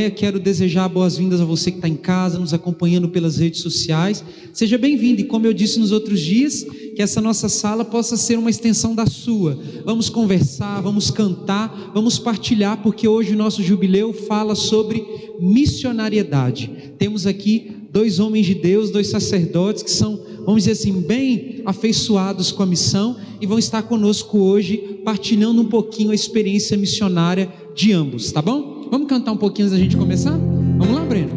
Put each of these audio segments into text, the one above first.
André, quero desejar boas-vindas a você que está em casa, nos acompanhando pelas redes sociais. Seja bem-vindo e, como eu disse nos outros dias, que essa nossa sala possa ser uma extensão da sua. Vamos conversar, vamos cantar, vamos partilhar, porque hoje o nosso jubileu fala sobre missionariedade. Temos aqui 2 homens de Deus, 2 sacerdotes que são, vamos dizer assim, bem afeiçoados com a missão e vão estar conosco hoje, partilhando um pouquinho a experiência missionária de ambos, tá bom? Vamos cantar um pouquinho antes da gente começar? Vamos lá, Breno?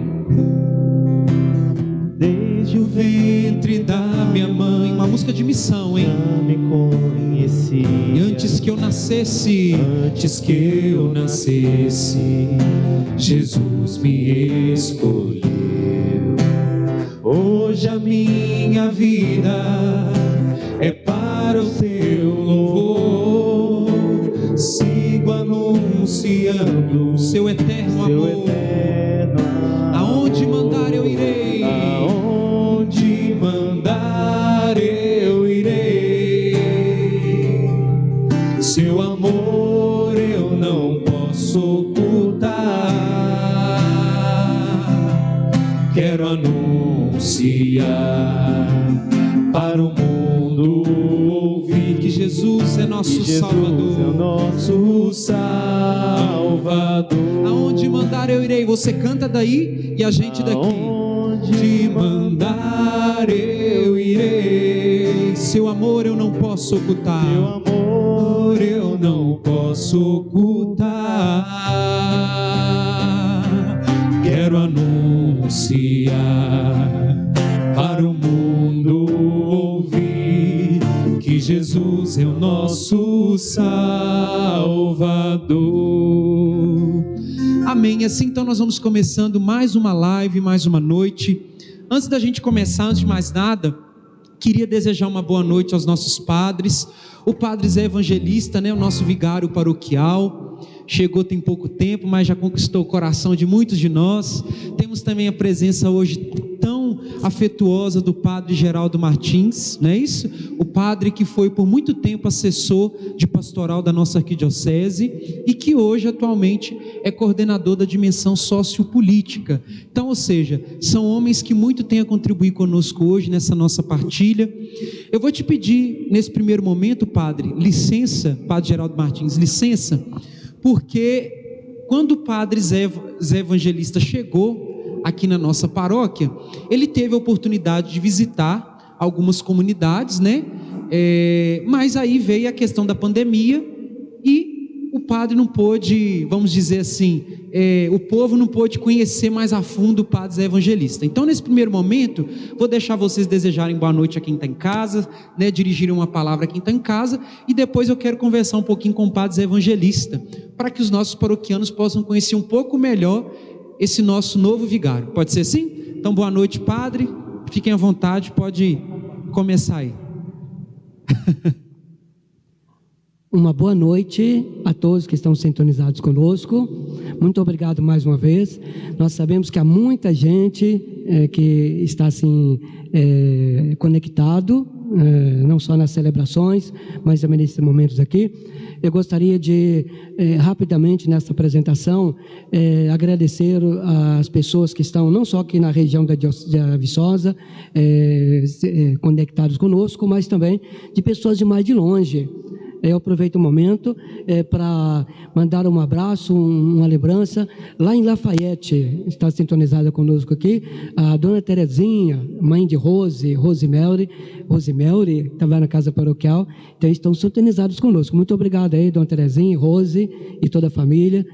Desde o ventre da minha mãe, uma música de missão, hein? Me conheci. E antes que eu nascesse, Jesus me escolheu. Hoje a minha vida é para o teu louvor. Sigo anunciando o seu eterno amor. Aonde mandar eu irei. Aonde mandar eu irei. Seu amor eu não posso ocultar. Quero anunciar para o mundo ouvir que Jesus é nosso Salvador. É o nosso Salvador. Aonde mandar eu irei. Você canta daí e a gente daqui. Aonde mandar eu irei. Seu amor eu não posso ocultar. Seu amor eu não posso ocultar. Quero anunciar para o mundo ouvir que Jesus é o nosso Salvador. Amém. Assim então nós vamos começando mais uma live, mais uma noite. Antes da gente começar, antes de mais nada, queria desejar uma boa noite aos nossos padres. O padre Zé Evangelista, né, o nosso vigário paroquial, chegou tem pouco tempo, mas já conquistou o coração de muitos de nós. Temos também a presença hoje tão afetuosa do padre Geraldo Martins, não é isso? O padre que foi por muito tempo assessor de pastoral da nossa arquidiocese e que hoje atualmente é coordenador da dimensão sociopolítica. Então, ou seja, são homens que muito têm a contribuir conosco hoje nessa nossa partilha. Eu vou te pedir nesse primeiro momento, padre, licença, padre Geraldo Martins, licença, porque quando o padre Zé Evangelista chegou aqui na nossa paróquia, ele teve a oportunidade de visitar algumas comunidades, né? Mas aí veio a questão da pandemia e o padre não pôde, vamos dizer assim, o povo não pôde conhecer mais a fundo o padre Zé Evangelista. Então, nesse primeiro momento, vou deixar vocês desejarem boa noite a quem está em casa, né, dirigirem uma palavra a quem está em casa, e depois eu quero conversar um pouquinho com o padre Zé Evangelista, para que os nossos paroquianos possam conhecer um pouco melhor esse nosso novo vigário. Pode ser assim? Então, boa noite, padre, fiquem à vontade, pode começar aí. Uma boa noite a todos que estão sintonizados conosco. Muito obrigado mais uma vez. Nós sabemos que há muita gente que está assim conectado, não só nas celebrações, mas também nesses momentos aqui. Eu gostaria de rapidamente nessa apresentação agradecer às pessoas que estão não só aqui na região da Viçosa conectados conosco, mas também de pessoas de mais de longe. Eu aproveito o momento para mandar um abraço, uma lembrança. Lá em Lafayette, está sintonizada conosco aqui, a dona Terezinha, mãe de Rosemary, estava na casa paroquial, então estão sintonizados conosco. Muito obrigado aí, dona Terezinha, Rose e toda a família,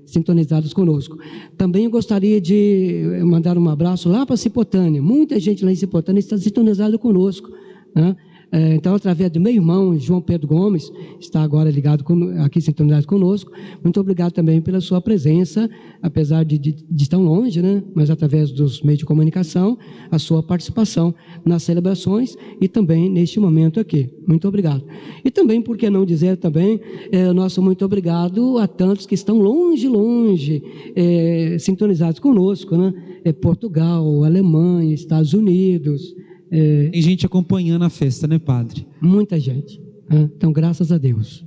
sintonizados conosco. Também eu gostaria de mandar um abraço lá para Cipotânea. Muita gente lá em Cipotânea está sintonizada conosco, né? Então, através do meu irmão, João Pedro Gomes, está agora ligado aqui, sintonizado conosco. Muito obrigado também pela sua presença, apesar de estar longe, né? Mas através dos meios de comunicação, a sua participação nas celebrações e também neste momento aqui. Muito obrigado. E também, por que não dizer também, nosso muito obrigado a tantos que estão longe, sintonizados conosco, né? Portugal, Alemanha, Estados Unidos. Tem gente acompanhando a festa, né, padre? Muita gente. Então, graças a Deus.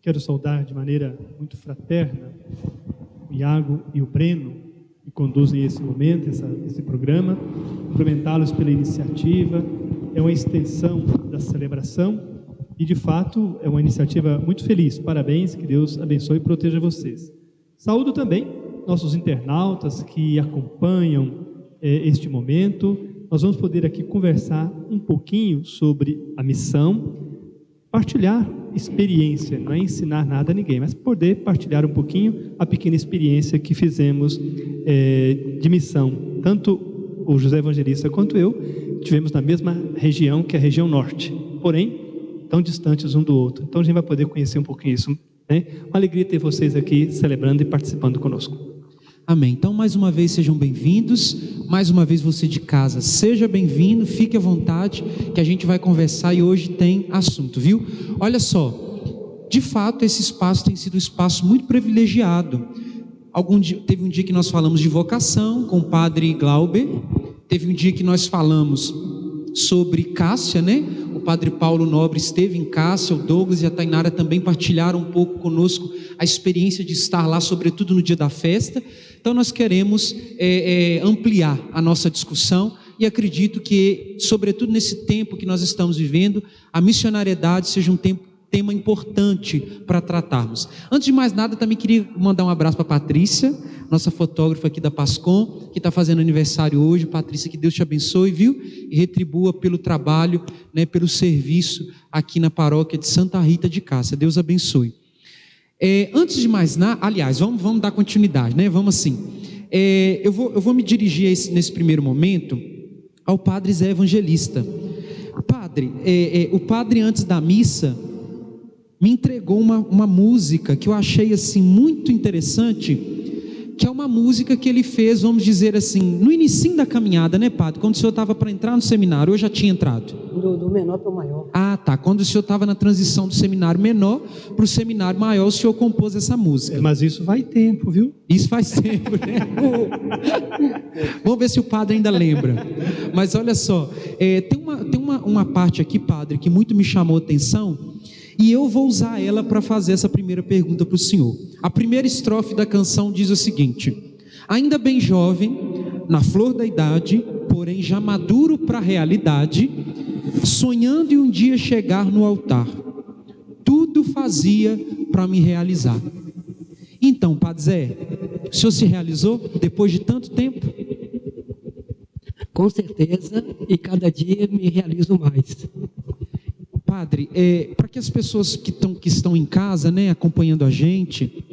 Quero saudar de maneira muito fraterna o Iago e o Breno, que conduzem esse momento, esse programa, cumprimentá-los pela iniciativa. É uma extensão da celebração e, de fato, é uma iniciativa muito feliz. Parabéns, que Deus abençoe e proteja vocês. Saúdo também nossos internautas que acompanham este momento. Nós vamos poder aqui conversar um pouquinho sobre a missão, partilhar experiência, não é ensinar nada a ninguém, mas poder partilhar um pouquinho a pequena experiência que fizemos de missão. Tanto o José Evangelista quanto eu tivemos na mesma região, que é a região norte, porém tão distantes um do outro. Então a gente vai poder conhecer um pouquinho isso, né? Uma alegria ter vocês aqui celebrando e participando conosco. Amém. Então, mais uma vez, sejam bem-vindos. Mais uma vez, você de casa, seja bem-vindo, fique à vontade, que a gente vai conversar e hoje tem assunto, viu? Olha só, de fato, esse espaço tem sido um espaço muito privilegiado. Teve um dia que nós falamos de vocação com o padre Glauber, teve um dia que nós falamos sobre Cássia, né? O padre Paulo Nobre esteve em Cássia, o Douglas e a Tainara também partilharam um pouco conosco a experiência de estar lá, sobretudo no dia da festa. Então nós queremos ampliar a nossa discussão e acredito que, sobretudo nesse tempo que nós estamos vivendo, a missionariedade seja um tema importante para tratarmos. Antes de mais nada, também queria mandar um abraço para a Patrícia, nossa fotógrafa aqui da Pascom, que está fazendo aniversário hoje. Patrícia, que Deus te abençoe, viu? E retribua pelo trabalho, né, pelo serviço aqui na paróquia de Santa Rita de Cássia. Deus abençoe. Antes de mais nada, aliás, vamos dar continuidade, né? Vamos assim. Eu vou me dirigir nesse primeiro momento ao padre Zé Evangelista. Padre, o padre antes da missa me entregou uma música que eu achei assim muito interessante, que é uma música que ele fez, vamos dizer assim, no início da caminhada, né, padre? Quando o senhor estava para entrar no seminário, eu já tinha entrado. Do menor para o maior. Ah, tá. Quando o senhor estava na transição do seminário menor para o seminário maior, o senhor compôs essa música. Mas isso vai tempo, viu? Isso faz tempo, né? Vamos ver se o padre ainda lembra. Mas olha só, tem uma parte aqui, padre, que muito me chamou a atenção, e eu vou usar ela para fazer essa primeira pergunta para o senhor. A primeira estrofe da canção diz o seguinte: ainda bem jovem, na flor da idade, porém já maduro para a realidade, sonhando em um dia chegar no altar, tudo fazia para me realizar. Então, padre Zé, o senhor se realizou depois de tanto tempo? Com certeza, e cada dia me realizo mais. Padre, para que as pessoas que estão em casa, né, acompanhando a gente,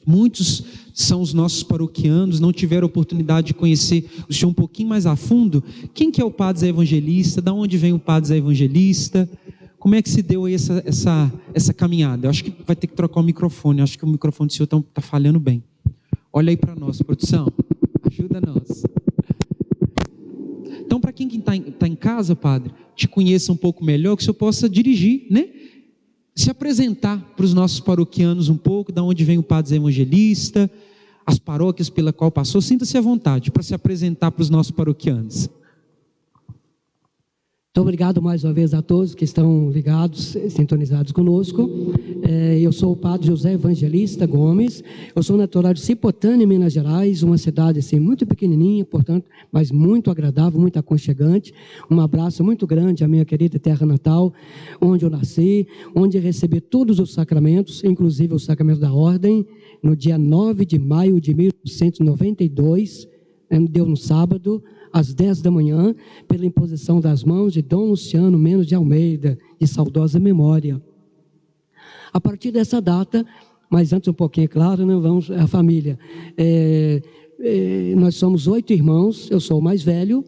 muitos são os nossos paroquianos, não tiveram oportunidade de conhecer o senhor um pouquinho mais a fundo. Quem que é o padre Zé Evangelista? Da onde vem o padre Zé Evangelista? Como é que se deu aí essa caminhada? Eu acho que vai ter que trocar o microfone, eu acho que o microfone do senhor está falhando bem. Olha aí para nós, produção, ajuda nós. Então, para quem está em casa, padre, te conheça um pouco melhor, que o senhor possa dirigir, né? Se apresentar para os nossos paroquianos um pouco, da onde vem o padre Zé Evangelista, as paróquias pela qual passou. Sinta-se à vontade para se apresentar para os nossos paroquianos. Muito obrigado mais uma vez a todos que estão ligados, sintonizados conosco. Eu sou o padre José Evangelista Gomes, eu sou natural de Cipotânea, Minas Gerais, uma cidade assim muito pequenininha, portanto, mas muito agradável, muito aconchegante. Um abraço muito grande à minha querida terra natal, onde eu nasci, onde eu recebi todos os sacramentos, inclusive o sacramento da ordem, no dia 9 de maio de 1992, deu no sábado, às 10 da manhã, pela imposição das mãos de Dom Luciano Menos de Almeida, de saudosa memória. A partir dessa data, mas antes um pouquinho, claro, né, vamos a família. Nós somos 8 irmãos, eu sou o mais velho.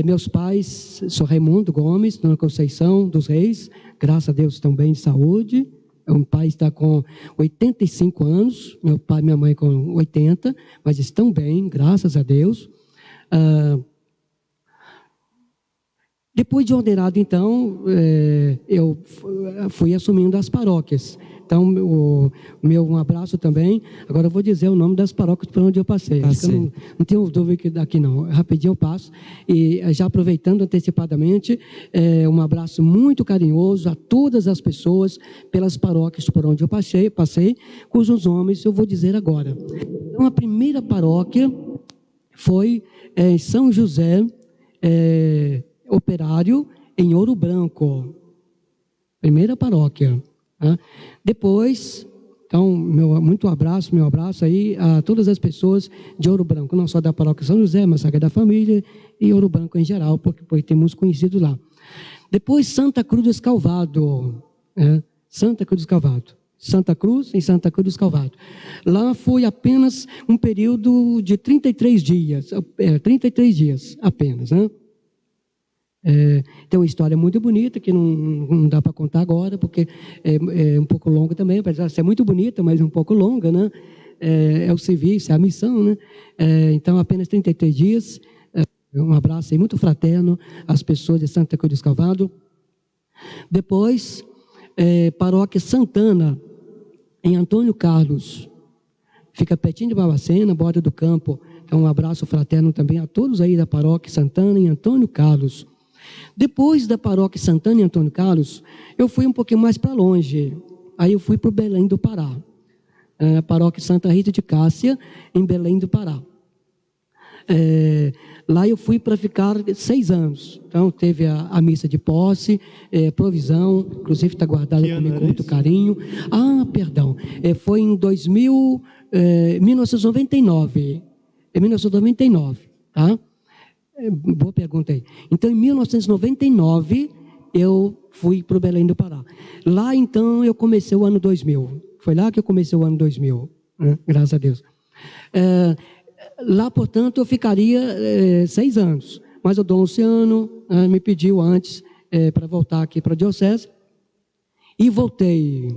Meus pais, sou Raimundo Gomes, Dona Conceição dos Reis, graças a Deus estão bem de saúde. O pai está com 85 anos, meu pai e minha mãe com 80, mas estão bem, graças a Deus. Depois de ordenado, então, eu fui assumindo as paróquias. Então, um abraço também. Agora eu vou dizer o nome das paróquias por onde eu passei. Tá, Acho que eu não tenho dúvida daqui não. Rapidinho eu passo. E já aproveitando antecipadamente, um abraço muito carinhoso a todas as pessoas pelas paróquias por onde eu passei, cujos nomes eu vou dizer agora. Então, a primeira paróquia foi São José Operário, em Ouro Branco. Primeira paróquia. Depois, então, meu abraço aí a todas as pessoas de Ouro Branco, não só da paróquia São José, mas Sagrada Família e Ouro Branco em geral, porque temos conhecido lá. Depois, Santa Cruz dos Calvados, Santa Cruz dos Calvados. Santa Cruz, em Santa Cruz dos Calvados. Lá foi apenas um período de 33 dias, 33 dias apenas, né? Tem uma história muito bonita que não dá para contar agora, porque é um pouco longa também, apesar de ser muito bonita, mas um pouco longa, né? É o serviço, é a missão, né? Então, apenas 33 dias. Um abraço aí muito fraterno às pessoas de Santa Cruz dos Calvados. Depois, Paróquia Santana, em Antônio Carlos. Fica pertinho de Barbacena, borda do campo. Então, um abraço fraterno também a todos aí da Paróquia Santana, em Antônio Carlos. Depois da Paróquia Santana, em Antônio Carlos, eu fui um pouquinho mais para longe. Aí eu fui para o Belém do Pará. A Paróquia Santa Rita de Cássia, em Belém do Pará. Lá eu fui para ficar 6 anos. Então, teve a missa de posse, provisão, inclusive está guardada comigo com muito carinho. Perdão, foi em 1999. Em 1999, tá? Boa pergunta aí. Então, em 1999, eu fui para o Belém do Pará. Lá, então, eu comecei o ano 2000. Foi lá que eu comecei o ano 2000, né? Graças a Deus. Lá, portanto, eu ficaria 6 anos. Mas o Dom Luciano me pediu antes para voltar aqui para a Diocese. E voltei.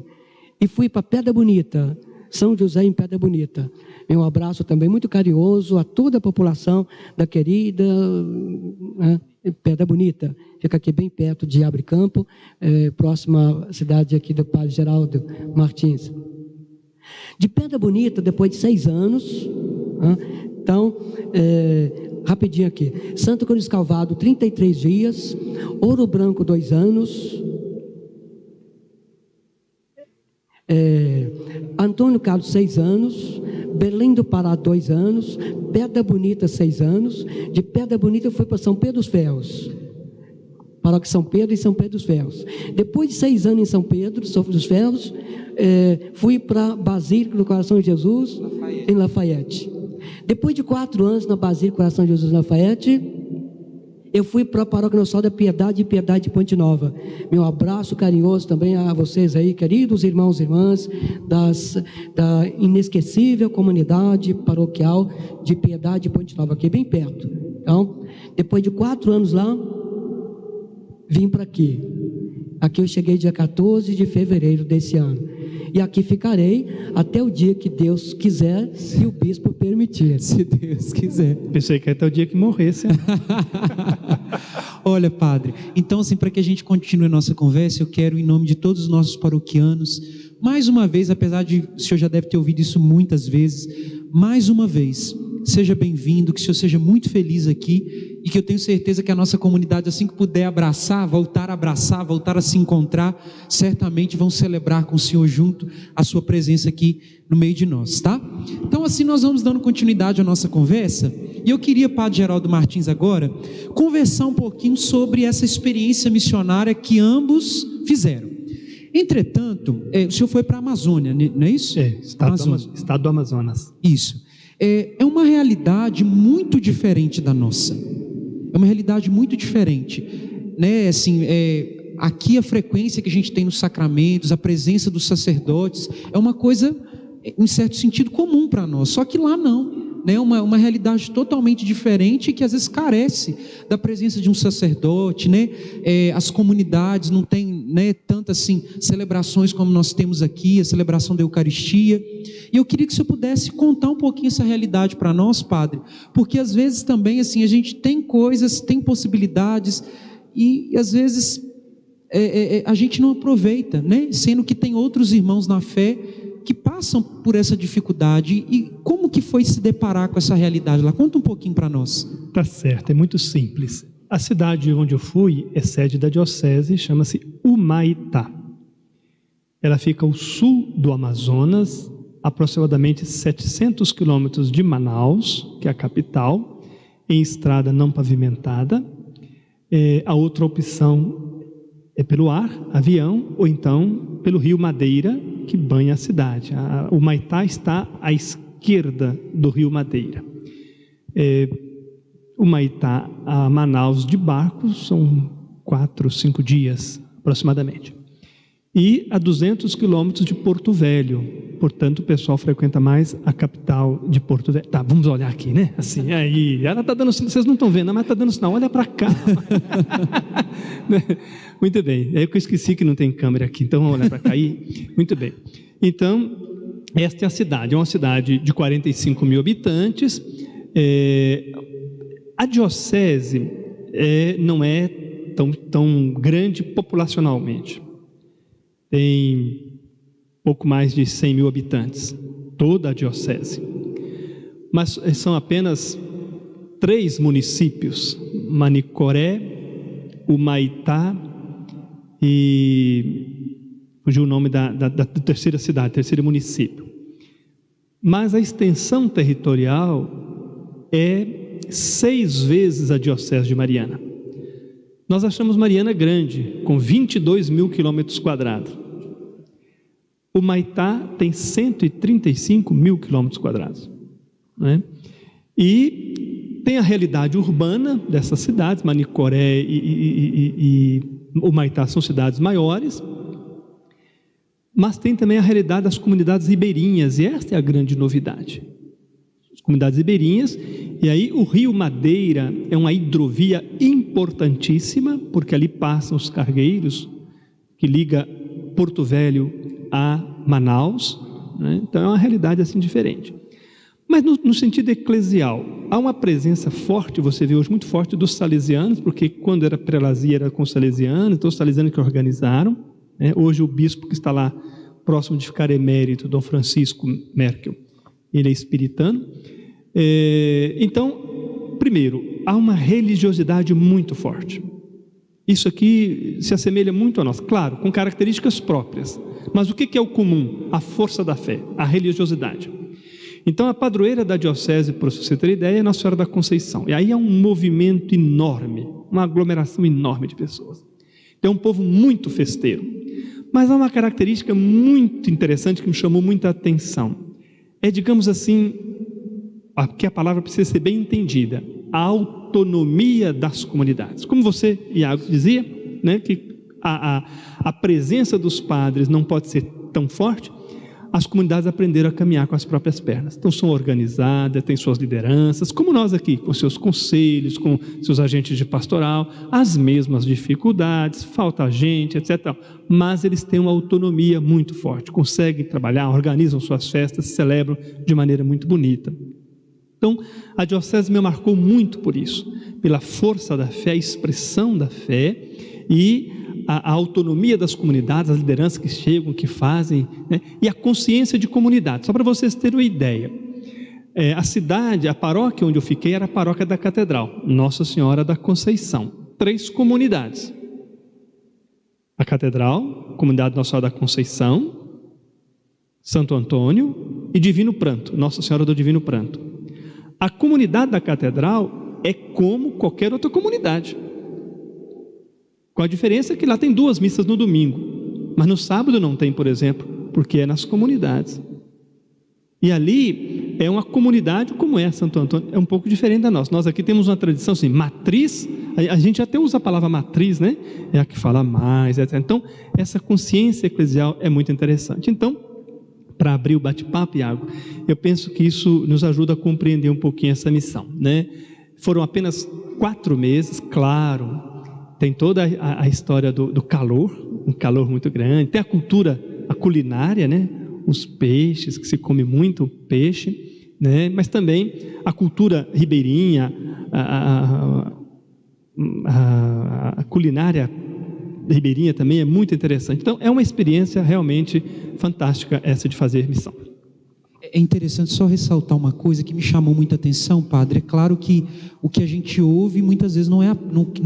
E fui para Pedra Bonita, São José em Pedra Bonita. Um abraço também muito carinhoso a toda a população da querida Pedra Bonita. Fica aqui bem perto de Abre Campo, próxima à cidade aqui do Padre Geraldo Martins. De Pedra Bonita, depois de 6 anos, então, rapidinho aqui, Santa Cruz dos Calvados, 33 dias, Ouro Branco, 2 anos, Antônio Carlos, 6 anos, Belém do Pará, 2 anos, Pedra Bonita, 6 anos, de Pedra Bonita eu fui para São Pedro dos Ferros, Paróquia São Pedro e São Pedro dos Ferros. Depois de 6 anos em São Pedro dos Ferros, fui para Basílica do Coração de Jesus, em Lafayette. Depois de 4 anos na Basílica do Coração de Jesus, em Lafayette, eu fui para a Paróquia Nossa Senhora da Piedade de Ponte Nova. Meu abraço carinhoso também a vocês aí, queridos irmãos e irmãs da inesquecível comunidade paroquial de Piedade de Ponte Nova, aqui bem perto. Então, depois de 4 anos lá, vim para aqui. Aqui eu cheguei dia 14 de fevereiro desse ano. E aqui ficarei até o dia que Deus quiser e o bispo permitir. Se Deus quiser. Pensei que até o dia que morresse. Olha, padre, então assim, para que a gente continue a nossa conversa, eu quero, em nome de todos os nossos paroquianos, mais uma vez, apesar de o senhor já deve ter ouvido isso muitas vezes, mais uma vez, seja bem-vindo, que o senhor seja muito feliz aqui, e que eu tenho certeza que a nossa comunidade, assim que puder abraçar, voltar a se encontrar, certamente vão celebrar com o senhor junto a sua presença aqui no meio de nós, tá? Então assim nós vamos dando continuidade à nossa conversa, e eu queria, Padre Geraldo Martins, agora, conversar um pouquinho sobre essa experiência missionária que ambos fizeram. Entretanto, o senhor foi para a Amazônia, não é isso? Estado do Amazonas. Isso. É uma realidade muito diferente da nossa. É uma realidade muito diferente, né? Assim, aqui a frequência que a gente tem nos sacramentos, a presença dos sacerdotes, é uma coisa, em certo sentido, comum para nós. Só que lá não. Né, uma realidade totalmente diferente que às vezes carece da presença de um sacerdote, né? As comunidades não têm, né, tantas assim, celebrações como nós temos aqui, a celebração da Eucaristia, e eu queria que o senhor pudesse contar um pouquinho essa realidade para nós, padre, porque às vezes também assim, a gente tem coisas, tem possibilidades, e às vezes a gente não aproveita, né? Sendo que tem outros irmãos na fé que passam por essa dificuldade. E como que foi se deparar com essa realidade lá? Conta um pouquinho para nós. Tá certo, é muito simples. A cidade onde eu fui é sede da diocese, chama-se Humaitá. Ela fica ao sul do Amazonas, aproximadamente 700 quilômetros de Manaus, que é a capital, em estrada não pavimentada. A outra opção é pelo ar, avião, ou então pelo rio Madeira, que banha a cidade. O Humaitá está à esquerda do rio Madeira. Humaitá a Manaus de barco são 4, 5 dias aproximadamente. E a 200 quilômetros de Porto Velho. Portanto, o pessoal frequenta mais a capital de Porto Velho. Tá, vamos olhar aqui, né? Assim, aí, ela está dando sinal, vocês não estão vendo, mas está dando sinal, olha para cá. Muito bem, é que eu esqueci que não tem câmera aqui, então vamos olhar para cá aí. Muito bem. Então, esta é a cidade, é uma cidade de 45 mil habitantes. A diocese não é tão grande populacionalmente. Tem pouco mais de 100 mil habitantes, toda a diocese. Mas são apenas 3 municípios: Manicoré, Humaitá e... fugiu o nome da terceira cidade, terceiro município. Mas a extensão territorial é 6 vezes a diocese de Mariana. Nós achamos Mariana grande, com 22 mil quilômetros quadrados. O Humaitá tem 135 mil quilômetros quadrados, né? E tem a realidade urbana dessas cidades. Manicoré e Humaitá são cidades maiores, mas tem também a realidade das comunidades ribeirinhas, e esta é a grande novidade. As comunidades ribeirinhas, e aí o rio Madeira é uma hidrovia importantíssima, porque ali passam os cargueiros, que liga Porto Velho a Manaus, né? Então é uma realidade assim diferente. Mas no sentido eclesial, há uma presença forte, você vê hoje muito forte, dos salesianos, porque quando era prelazia era com os salesianos, então os salesianos que organizaram, né? Hoje o bispo que está lá, próximo de ficar emérito, Dom Francisco Merkel, ele é espiritano. Então, primeiro, há uma religiosidade muito forte. Isso aqui se assemelha muito a nós, claro, com características próprias. Mas o que é o comum? A força da fé, a religiosidade. Então, a padroeira da diocese, para você ter ideia, é Nossa Senhora da Conceição. E aí há um movimento enorme, uma aglomeração enorme de pessoas. Então, é um povo muito festeiro. Mas há uma característica muito interessante que me chamou muita atenção. Digamos assim, que a palavra precisa ser bem entendida: a autonomia das comunidades. Como você, Iago, dizia, né, que a presença dos padres não pode ser tão forte, as comunidades aprenderam a caminhar com as próprias pernas. Então são organizadas, têm suas lideranças, como nós aqui, com seus conselhos, com seus agentes de pastoral, as mesmas dificuldades, falta gente, etc. Mas eles têm uma autonomia muito forte, conseguem trabalhar, organizam suas festas, celebram de maneira muito bonita. Então, a diocese me marcou muito por isso, pela força da fé, a expressão da fé e a autonomia das comunidades, as lideranças que chegam, que fazem, né? E a consciência de comunidade. Só para vocês terem uma ideia, a cidade, a paróquia onde eu fiquei era a paróquia da Catedral, Nossa Senhora da Conceição. 3 comunidades: a Catedral, comunidade Nossa Senhora da Conceição, Santo Antônio e Divino Pranto, Nossa Senhora do Divino Pranto. A comunidade da Catedral é como qualquer outra comunidade, com a diferença que lá tem 2 missas no domingo, mas no sábado não tem, por exemplo, porque é nas comunidades. E ali é uma comunidade como é Santo Antônio, é um pouco diferente da nossa. Nós aqui temos uma tradição assim, matriz, a gente até usa a palavra matriz, né? É a que fala mais, etc. Então, essa consciência eclesial é muito interessante. Então, para abrir o bate-papo, Iago, eu penso que isso nos ajuda a compreender um pouquinho essa missão, né? Foram apenas 4 meses, claro, tem toda a história do calor, um calor muito grande, tem a cultura, a culinária, né? Os peixes, que se come muito peixe, né? Mas também a cultura ribeirinha, a culinária ribeirinha também é muito interessante. Então, é uma experiência realmente fantástica essa de fazer missão. É interessante só ressaltar uma coisa que me chamou muita atenção, padre. É claro que o que a gente ouve muitas vezes não é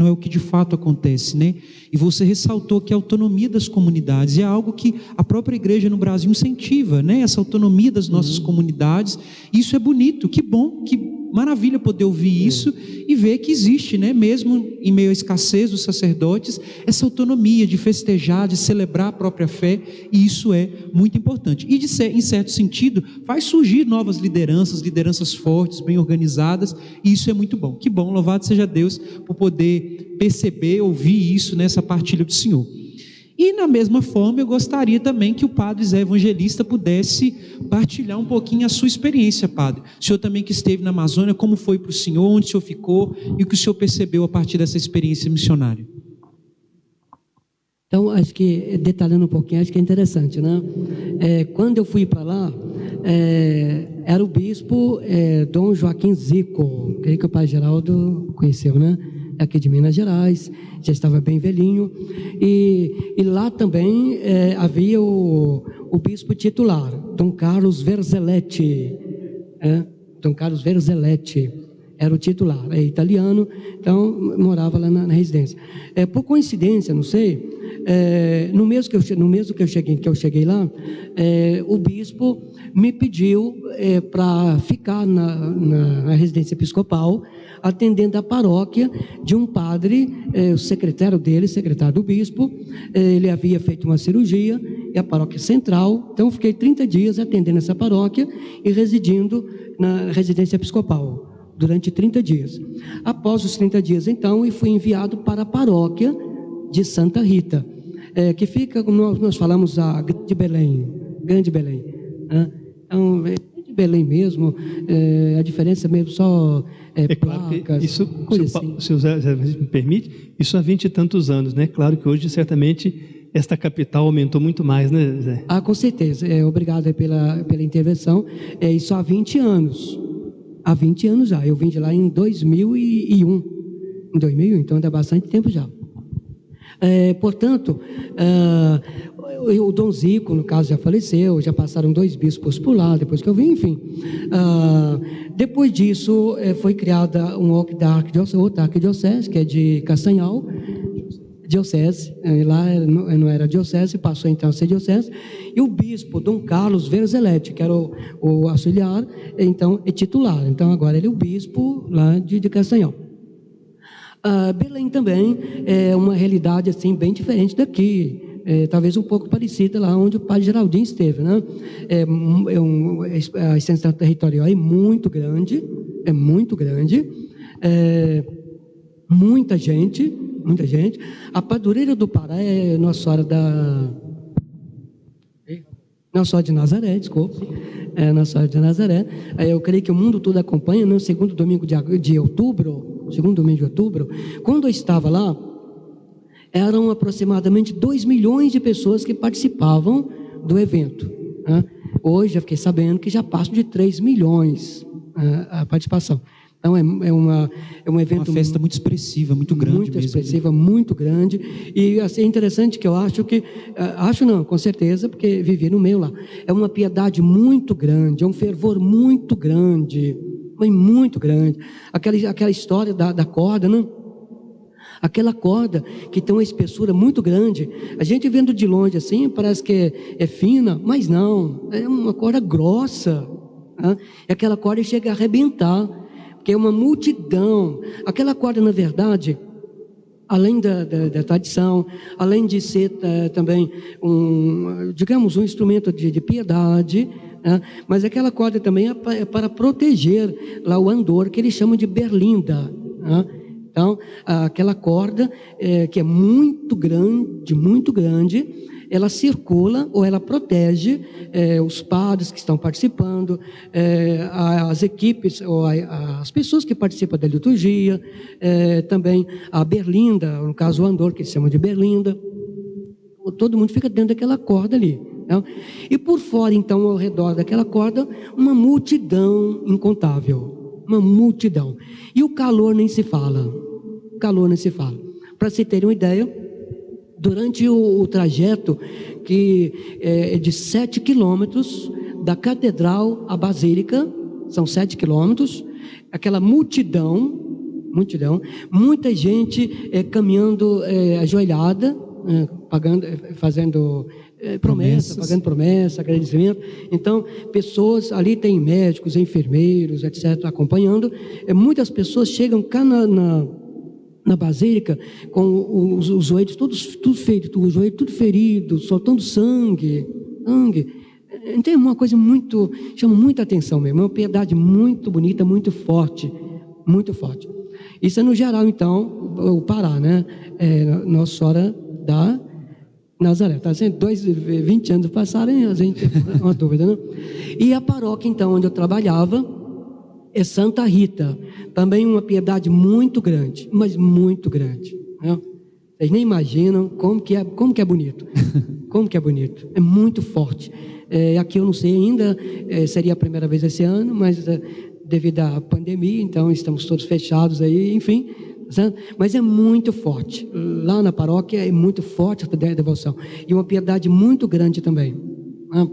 o que de fato acontece, né? E você ressaltou que a autonomia das comunidades é algo que a própria igreja no Brasil incentiva, né? Essa autonomia das nossas comunidades. Isso é bonito, que bom, que maravilha poder ouvir isso e ver que existe, né? Mesmo em meio à escassez dos sacerdotes, essa autonomia de festejar, de celebrar a própria fé, e isso é muito importante. E em certo sentido, faz surgir novas lideranças fortes, bem organizadas, e isso é muito bom. Que bom, louvado seja Deus por poder perceber, ouvir isso nessa partilha do Senhor. E na mesma forma, eu gostaria também que o padre Zé Evangelista pudesse partilhar um pouquinho a sua experiência, padre. O senhor também que esteve na Amazônia, como foi para o senhor, onde o senhor ficou e o que o senhor percebeu a partir dessa experiência missionária? Então, acho que, detalhando um pouquinho, acho que é interessante, né? Quando eu fui para lá, era o bispo Dom Joaquim Zico, creio que o pai Geraldo conheceu, né? Aqui de Minas Gerais, já estava bem velhinho, e lá também havia o bispo titular, Dom Carlos Verzelletti, Dom Carlos Verzelletti era o titular, é italiano, então morava lá na residência. Por coincidência, não sei, no mês que eu cheguei lá, o bispo me pediu para ficar na residência episcopal, atendendo a paróquia de um padre, o secretário do bispo. Ele havia feito uma cirurgia, e a paróquia central, então eu fiquei 30 dias atendendo essa paróquia e residindo na residência episcopal, durante 30 dias. Após os 30 dias, então, eu fui enviado para a paróquia de Santa Rita, que fica, como nós falamos, a Grande Belém, né? Então, de Belém mesmo, a diferença mesmo só claro que placas, isso, assim. se o Zé me permite, isso há 20 e tantos anos, né? Claro que hoje, certamente, esta capital aumentou muito mais, né, Zé? Com certeza. Obrigado pela intervenção. Isso há 20 anos. Há 20 anos já. Eu vim de lá em 2001. Em 2001, então dá bastante tempo já. Portanto, o Dom Zico, no caso, já faleceu, já passaram 2 bispos por lá, depois que eu vim, enfim. Depois disso, foi criada outra arquidiocese, que é de Castanhal, diocese, lá não era diocese, passou então a ser diocese, e o bispo Dom Carlos Verzelletti, que era o auxiliar, então é titular, então agora ele é o bispo lá de Castanhal. Belém também é uma realidade assim bem diferente daqui, talvez um pouco parecida lá onde o padre Geraldinho esteve, né? A extensão territorial é muito grande, muita gente. A padroeira do Pará é Nossa Senhora de Nazaré, desculpe. Nossa Senhora de Nazaré. Eu creio que o mundo todo acompanha, no segundo domingo de outubro, quando eu estava lá, eram aproximadamente 2 milhões de pessoas que participavam do evento, né? Hoje eu fiquei sabendo que já passam de 3 milhões a participação. Então é um evento, uma festa muito expressiva, muito grande, muito expressiva, muito grande. E assim, é interessante que eu acho que, com certeza, porque vivi no meio lá, é uma piedade muito grande, é um fervor muito grande, aquela história da corda, né? Aquela corda que tem uma espessura muito grande, a gente vendo de longe assim, parece que é fina, mas não, é uma corda grossa, né? E aquela corda chega a arrebentar, porque é uma multidão. Aquela corda, na verdade, além da tradição, além de ser também um instrumento de piedade, né? Mas aquela corda também é para proteger lá o andor, que eles chamam de berlinda, né? Então, aquela corda que é muito grande, ela circula ou ela protege os padres que estão participando, as equipes ou as pessoas que participam da liturgia, também a berlinda, no caso o andor, que eles chamam de berlinda. Todo mundo fica dentro daquela corda ali, né? E por fora, então, ao redor daquela corda, uma multidão incontável. Uma multidão. E o calor nem se fala. calor nem se fala. Para se terem uma ideia, durante o trajeto, que é de 7 quilômetros, da catedral à basílica, são 7 quilômetros, aquela multidão, muita gente caminhando ajoelhada, fazendo promessa, pagando promessa, agradecimento. Então, pessoas, ali tem médicos, enfermeiros, etc., acompanhando. Muitas pessoas chegam cá na basílica com os joelhos tudo feito, o joelho tudo ferido, soltando sangue. Então, é uma coisa chama muita atenção mesmo, é uma piedade muito bonita, muito forte. Isso é no geral, então, o Pará, né? Nossa Senhora da Nazaré. Está sendo 20 anos passaram, a gente uma dúvida, né? E a paróquia, então, onde eu trabalhava, é Santa Rita, também uma piedade muito grande, mas muito grande, né? Vocês nem imaginam como que é bonito, é muito forte. Aqui eu não sei ainda, seria a primeira vez esse ano, mas devido à pandemia, então estamos todos fechados aí, enfim, certo? Mas é muito forte, lá na paróquia é muito forte a devoção, e uma piedade muito grande também, né?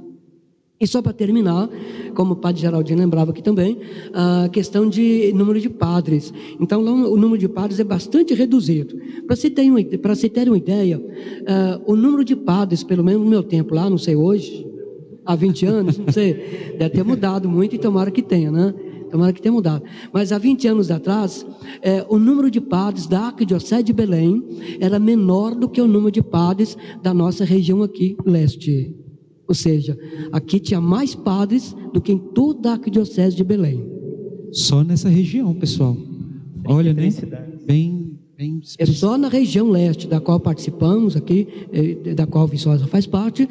E só para terminar, como o padre Geraldinho lembrava aqui também, a questão de número de padres. Então, lá o número de padres é bastante reduzido. Para se terem uma ideia, o número de padres, pelo menos no meu tempo lá, não sei hoje, há 20 anos, não sei, deve ter mudado muito e tomara que tenha, né? Tomara que tenha mudado. Mas há 20 anos atrás, o número de padres da Arquidiocese de Belém era menor do que o número de padres da nossa região aqui, leste. Ou seja, aqui tinha mais padres do que em toda a Arquidiocese de Belém. Só nessa região, pessoal. Olha, né? Bem É só na região leste, da qual participamos aqui, da qual o Viçosa faz parte,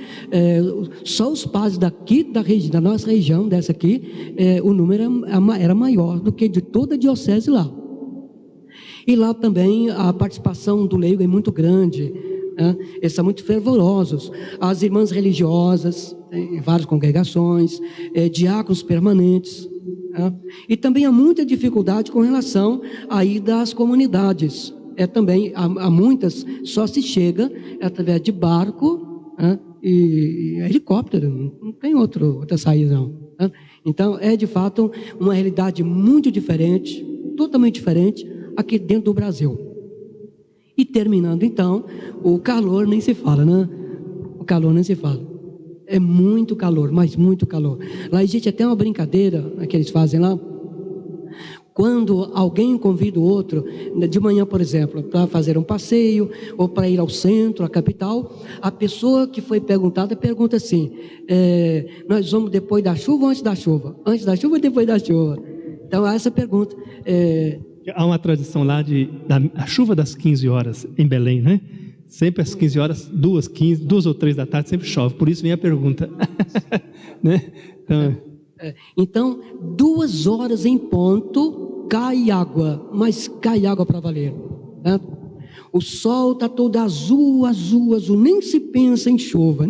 só os padres daqui, da nossa região, dessa aqui, o número era maior do que de toda a diocese lá. E lá também a participação do leigo é muito grande, eles são muito fervorosos. As irmãs religiosas, em várias congregações, diáconos permanentes, e também há muita dificuldade com relação à ida às comunidades. Também há muitas, só se chega através de barco e helicóptero, não tem outra saída não. Então é de fato uma realidade muito diferente, totalmente diferente aqui dentro do Brasil. E terminando então, o calor nem se fala, né? O calor nem se fala. É muito calor, mas muito calor. Lá existe até uma brincadeira que eles fazem lá. Quando alguém convida o outro, de manhã, por exemplo, para fazer um passeio, ou para ir ao centro, à capital, a pessoa que foi perguntada pergunta assim, nós vamos depois da chuva ou antes da chuva? Antes da chuva ou depois da chuva? Então, há essa pergunta. Há uma tradição lá da chuva das 15 horas em Belém, né? Sempre às 15 horas, 2 ou 3 da tarde, sempre chove. Por isso vem a pergunta. Né? Então, 2 horas em ponto, cai água, mas cai água para valer. Né? O sol está todo azul, nem se pensa em chuva,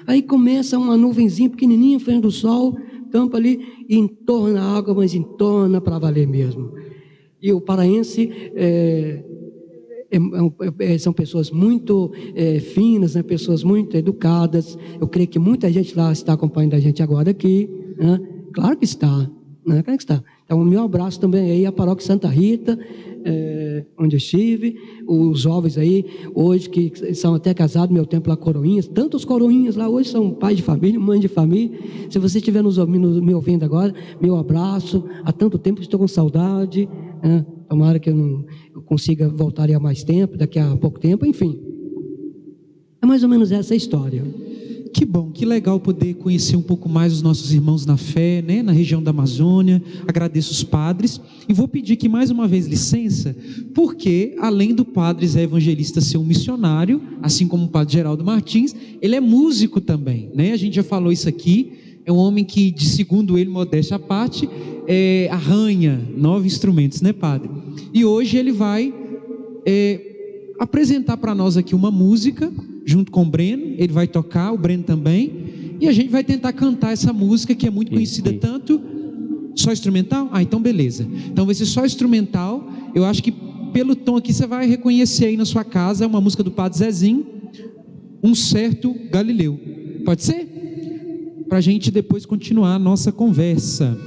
Aí começa uma nuvenzinha pequenininha em frente do sol, tampa ali e entorna a água, mas entorna para valer mesmo. E o paraense são pessoas muito finas, né? Pessoas muito educadas. Eu creio que muita gente lá está acompanhando a gente agora aqui, né? Claro que está, né? Claro que está. Então o meu abraço também aí à paróquia Santa Rita, onde eu estive, os jovens aí hoje que são até casados no meu tempo lá, coroinhas, tantos coroinhas lá hoje são pai de família, mãe de família. Se você estiver me ouvindo agora, meu abraço. Há tanto tempo que estou com saudade, né? Tomara que eu consiga voltar há mais tempo, daqui a pouco tempo, enfim. É mais ou menos essa a história. Que bom, que legal poder conhecer um pouco mais os nossos irmãos na fé, né, na região da Amazônia. Agradeço os padres e vou pedir aqui mais uma vez licença, porque além do padre Zé Evangelista ser um missionário, assim como o padre Geraldo Martins, ele é músico também, né? A gente já falou isso aqui. É um homem que, segundo ele, modéstia à parte, arranha 9 instrumentos, né, padre? E hoje ele vai apresentar para nós aqui uma música, junto com o Breno. Ele vai tocar, o Breno também, e a gente vai tentar cantar essa música que é muito conhecida, tanto só instrumental? Então beleza. Então vai ser só instrumental, Eu acho que pelo tom aqui você vai reconhecer aí na sua casa, é uma música do Padre Zezinho, Um Certo Galileu. Pode ser? Para a gente depois continuar a nossa conversa.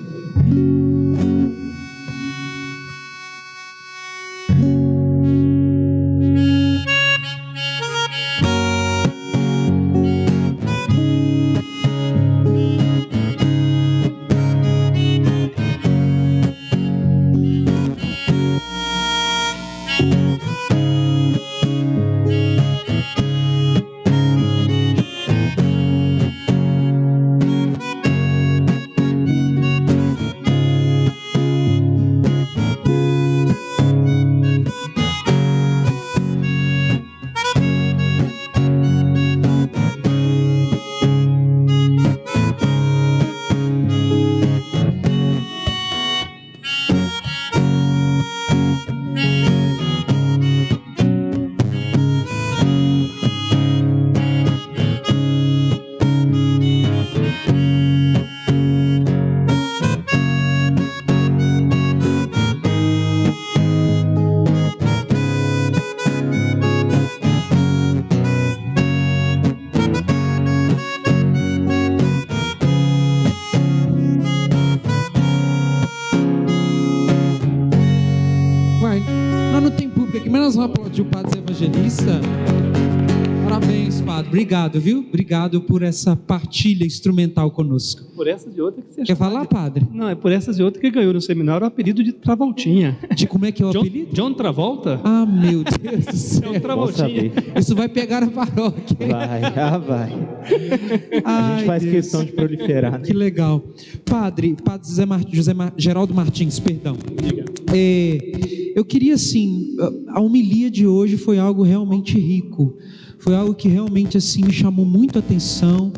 Nós vamos aplaudir o Padre Evangelista. Parabéns, Padre. Obrigado, viu? Obrigado por essa partilha instrumental conosco. Por essas e outras que você quer falar, Padre? Não, é por essas e outras que ganhou no seminário o apelido de Travoltinha. De como é que é o apelido? John Travolta. Ah, meu Deus do céu. É um Travoltinha. Isso vai pegar a paróquia. Vai. A gente faz Deus. questão de proliferar. Que legal. Padre Geraldo Martins, perdão. Eu queria assim, a homilia de hoje foi algo realmente rico, foi algo que realmente assim me chamou muito a atenção,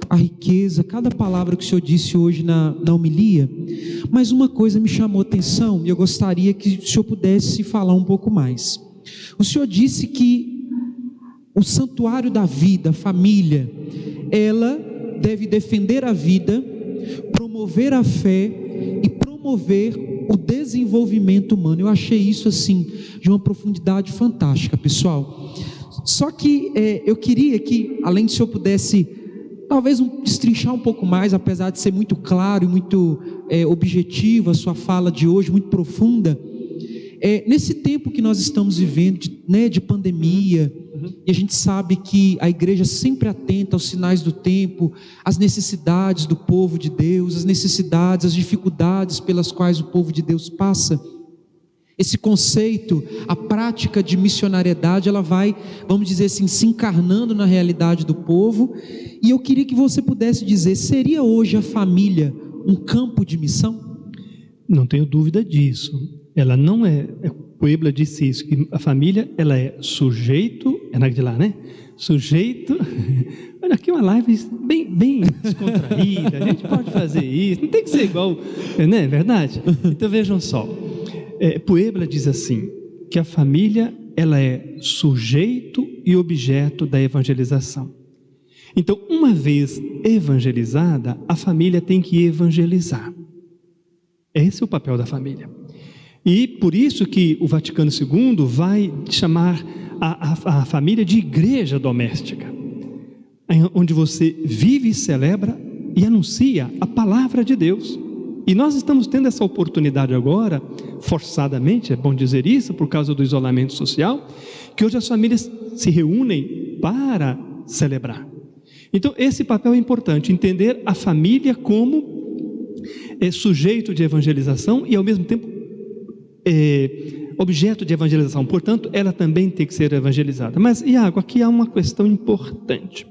a riqueza, cada palavra que o senhor disse hoje na homilia, mas uma coisa me chamou a atenção e eu gostaria que o senhor pudesse falar um pouco mais. O senhor disse que o santuário da vida, a família, ela deve defender a vida, promover a fé e promover o desenvolvimento humano. Eu achei isso assim de uma profundidade fantástica, pessoal. Só que eu queria que, além de o senhor pudesse talvez destrinchar um pouco mais, apesar de ser muito claro e muito objetivo a sua fala de hoje, muito profunda, nesse tempo que nós estamos vivendo de pandemia, e a gente sabe que a igreja sempre atenta aos sinais do tempo, às necessidades do povo de Deus, às necessidades, às dificuldades pelas quais o povo de Deus passa. Esse conceito, a prática de missionariedade, ela vai, vamos dizer assim, se encarnando na realidade do povo, e eu queria que você pudesse dizer, seria hoje a família um campo de missão? Não tenho dúvida disso. Ela não é, Puebla disse isso, que a família, ela é sujeito, é de lá, né? Sujeito, olha aqui uma live bem descontraída, a gente pode fazer isso, não tem que ser igual, né? Verdade? Então vejam só, Puebla diz assim, que a família, ela é sujeito e objeto da evangelização. Então, uma vez evangelizada, a família tem que evangelizar. Esse é o papel da família. E por isso que o Vaticano II vai chamar a família de igreja doméstica, onde você vive, celebra e anuncia a palavra de Deus. E nós estamos tendo essa oportunidade agora, forçadamente, é bom dizer isso, por causa do isolamento social, que hoje as famílias se reúnem para celebrar. Então esse papel é importante, entender a família como sujeito de evangelização e ao mesmo tempo objeto de evangelização, portanto ela também tem que ser evangelizada. Mas Iago, aqui há uma questão importante,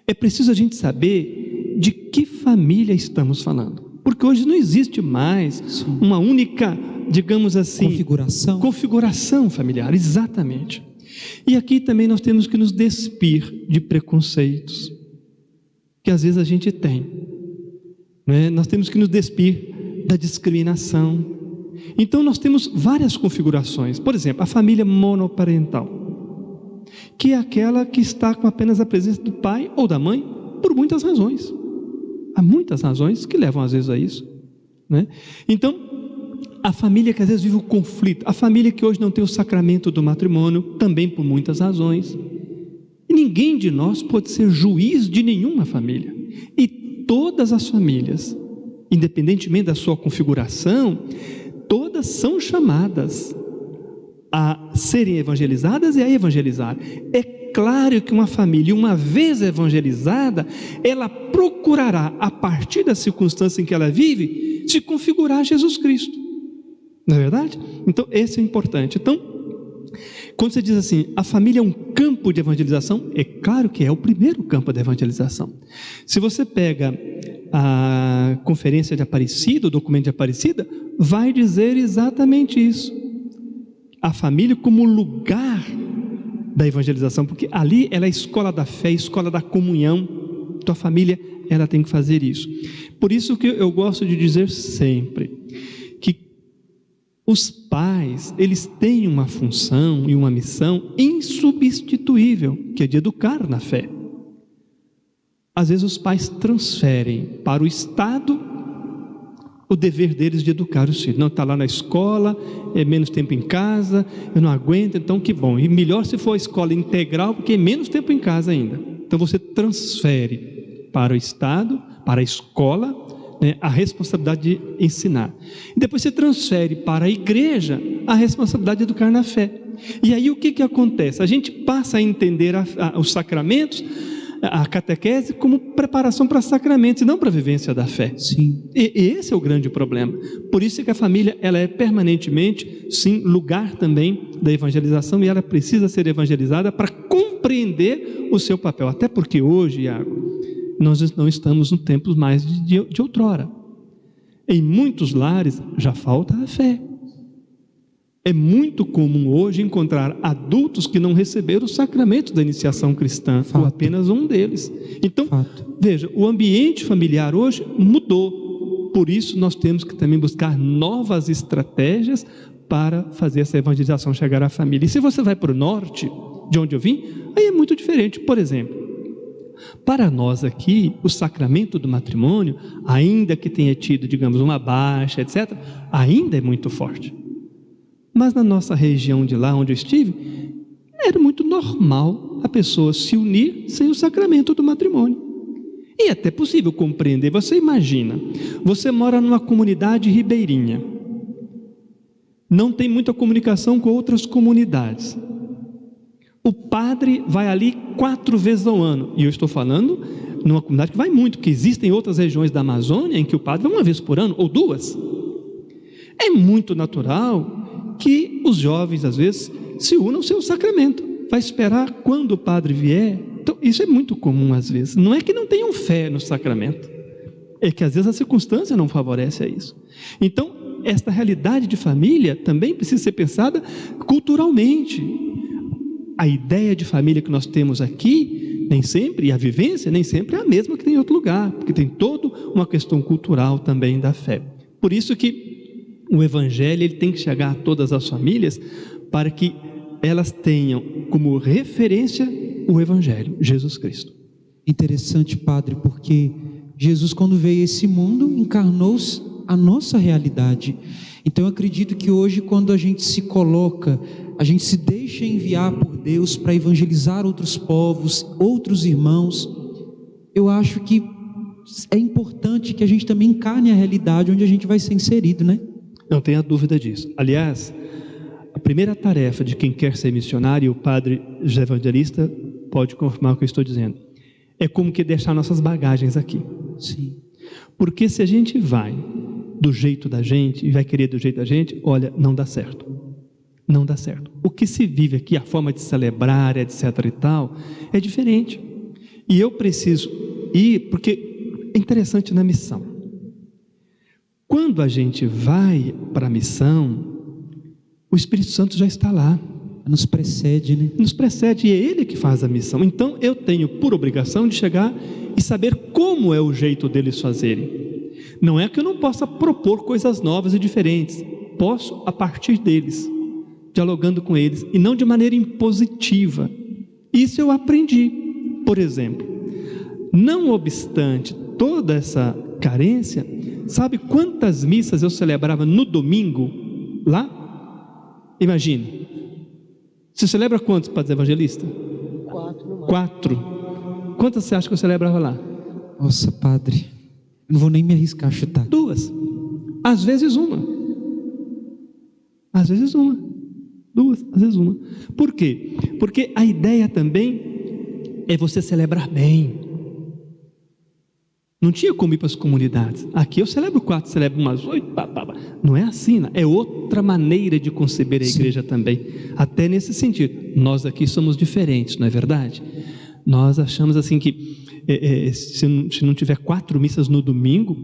é preciso a gente saber de que família estamos falando, porque hoje não existe mais uma única, digamos assim, configuração familiar, exatamente. E aqui também nós temos que nos despir de preconceitos, que às vezes a gente tem, né? Nós temos que nos despir da discriminação. Então nós temos várias configurações, por exemplo, a família monoparental, que é aquela que está com apenas a presença do pai ou da mãe, por muitas razões. Há muitas razões que levam às vezes a isso, né? Então, a família que às vezes vive o conflito, a família que hoje não tem o sacramento do matrimônio, também por muitas razões. E ninguém de nós pode ser juiz de nenhuma família. E todas as famílias, independentemente da sua configuração, todas são chamadas a serem evangelizadas e a evangelizar. É claro que uma família, uma vez evangelizada, ela procurará, a partir da circunstância em que ela vive, se configurar a Jesus Cristo. Não é verdade? Então, esse é importante. Então, quando você diz assim, a família é um campo de evangelização, é claro que é o primeiro campo de evangelização. Se você pega a Conferência de Aparecida, o documento de Aparecida, vai dizer exatamente isso. A família como lugar da evangelização, porque ali ela é a escola da fé, a escola da comunhão. Então a família, ela tem que fazer isso. Por isso que eu gosto de dizer sempre que os pais, eles têm uma função e uma missão insubstituível, que é de educar na fé. Às vezes os pais transferem para o Estado o dever deles de educar os filhos. Não, está lá na escola, é menos tempo em casa, eu não aguento, então que bom. E melhor se for a escola integral, porque é menos tempo em casa ainda. Então você transfere para o Estado, para a escola, né, a responsabilidade de ensinar. E depois você transfere para a igreja a responsabilidade de educar na fé. E aí o que acontece? A gente passa a entender os sacramentos, a catequese, como preparação para sacramentos e não para a vivência da fé. Sim. E esse é o grande problema. Por isso que a família, ela é permanentemente, sim, lugar também da evangelização, e ela precisa ser evangelizada para compreender o seu papel. Até porque hoje, Iago, nós não estamos no tempo mais de outrora. Em muitos lares já falta a fé. É muito comum hoje encontrar adultos que não receberam o sacramento da iniciação cristã, Fato. ou apenas um deles. Então, Fato. veja, o ambiente familiar hoje mudou. Por isso nós temos que também buscar novas estratégias para fazer essa evangelização chegar à família. E se você vai para o norte, de onde eu vim, aí é muito diferente. Por exemplo, para nós aqui, o sacramento do matrimônio, ainda que tenha tido, digamos, uma baixa, etc., ainda é muito forte. Mas na nossa região de lá, onde eu estive, era muito normal a pessoa se unir sem o sacramento do matrimônio. E é até possível compreender. Você imagina, você mora numa comunidade ribeirinha, não tem muita comunicação com outras comunidades. O padre vai ali 4 vezes ao ano, e eu estou falando numa comunidade que vai muito, porque existem outras regiões da Amazônia em que o padre vai 1 vez por ano, ou 2. É muito natural que os jovens, às vezes, se unam sem o sacramento. Vai esperar quando o padre vier. Então, isso é muito comum, às vezes. Não é que não tenham fé no sacramento, é que, às vezes, a circunstância não favorece a isso. Então, esta realidade de família também precisa ser pensada culturalmente. A ideia de família que nós temos aqui, nem sempre, e a vivência, nem sempre é a mesma que tem em outro lugar, porque tem toda uma questão cultural também da fé. Por isso que o Evangelho, ele tem que chegar a todas as famílias para que elas tenham como referência o Evangelho, Jesus Cristo. Interessante, Padre, porque Jesus, quando veio a esse mundo, encarnou a nossa realidade. Então eu acredito que hoje, quando a gente se coloca, a gente se deixa enviar por Deus para evangelizar outros povos, outros irmãos, eu acho que é importante que a gente também encarne a realidade onde a gente vai ser inserido, né? Não tenha dúvida disso. Aliás, a primeira tarefa de quem quer ser missionário, e o padre evangelista pode confirmar o que eu estou dizendo, é como que deixar nossas bagagens aqui. Sim. Porque se a gente vai do jeito da gente, e vai querer do jeito da gente, olha, não dá certo. Não dá certo. O que se vive aqui, a forma de celebrar, etc. e tal, é diferente. E eu preciso ir, porque é interessante na missão. Quando a gente vai para a missão, o Espírito Santo já está lá. Nos precede, né? Nos precede, e é Ele que faz a missão. Então eu tenho por obrigação de chegar e saber como é o jeito deles fazerem. Não é que eu não possa propor coisas novas e diferentes. Posso a partir deles, dialogando com eles, e não de maneira impositiva. Isso eu aprendi. Por exemplo, não obstante toda essa carência, sabe quantas missas eu celebrava no domingo lá? Imagine. Você celebra quantos, padre evangelista? 4. Quantas você acha que eu celebrava lá? Nossa, padre, eu não vou nem me arriscar a chutar. 2. Às vezes uma. Às vezes uma. 2, às vezes uma. Por quê? Porque a ideia também é você celebrar bem. Não tinha como ir para as comunidades. Aqui eu celebro 4, celebro umas 8. Não é assim, né? É outra maneira de conceber a igreja também. Até nesse sentido. Nós aqui somos diferentes, não é verdade? Nós achamos assim que se não tiver 4 missas no domingo,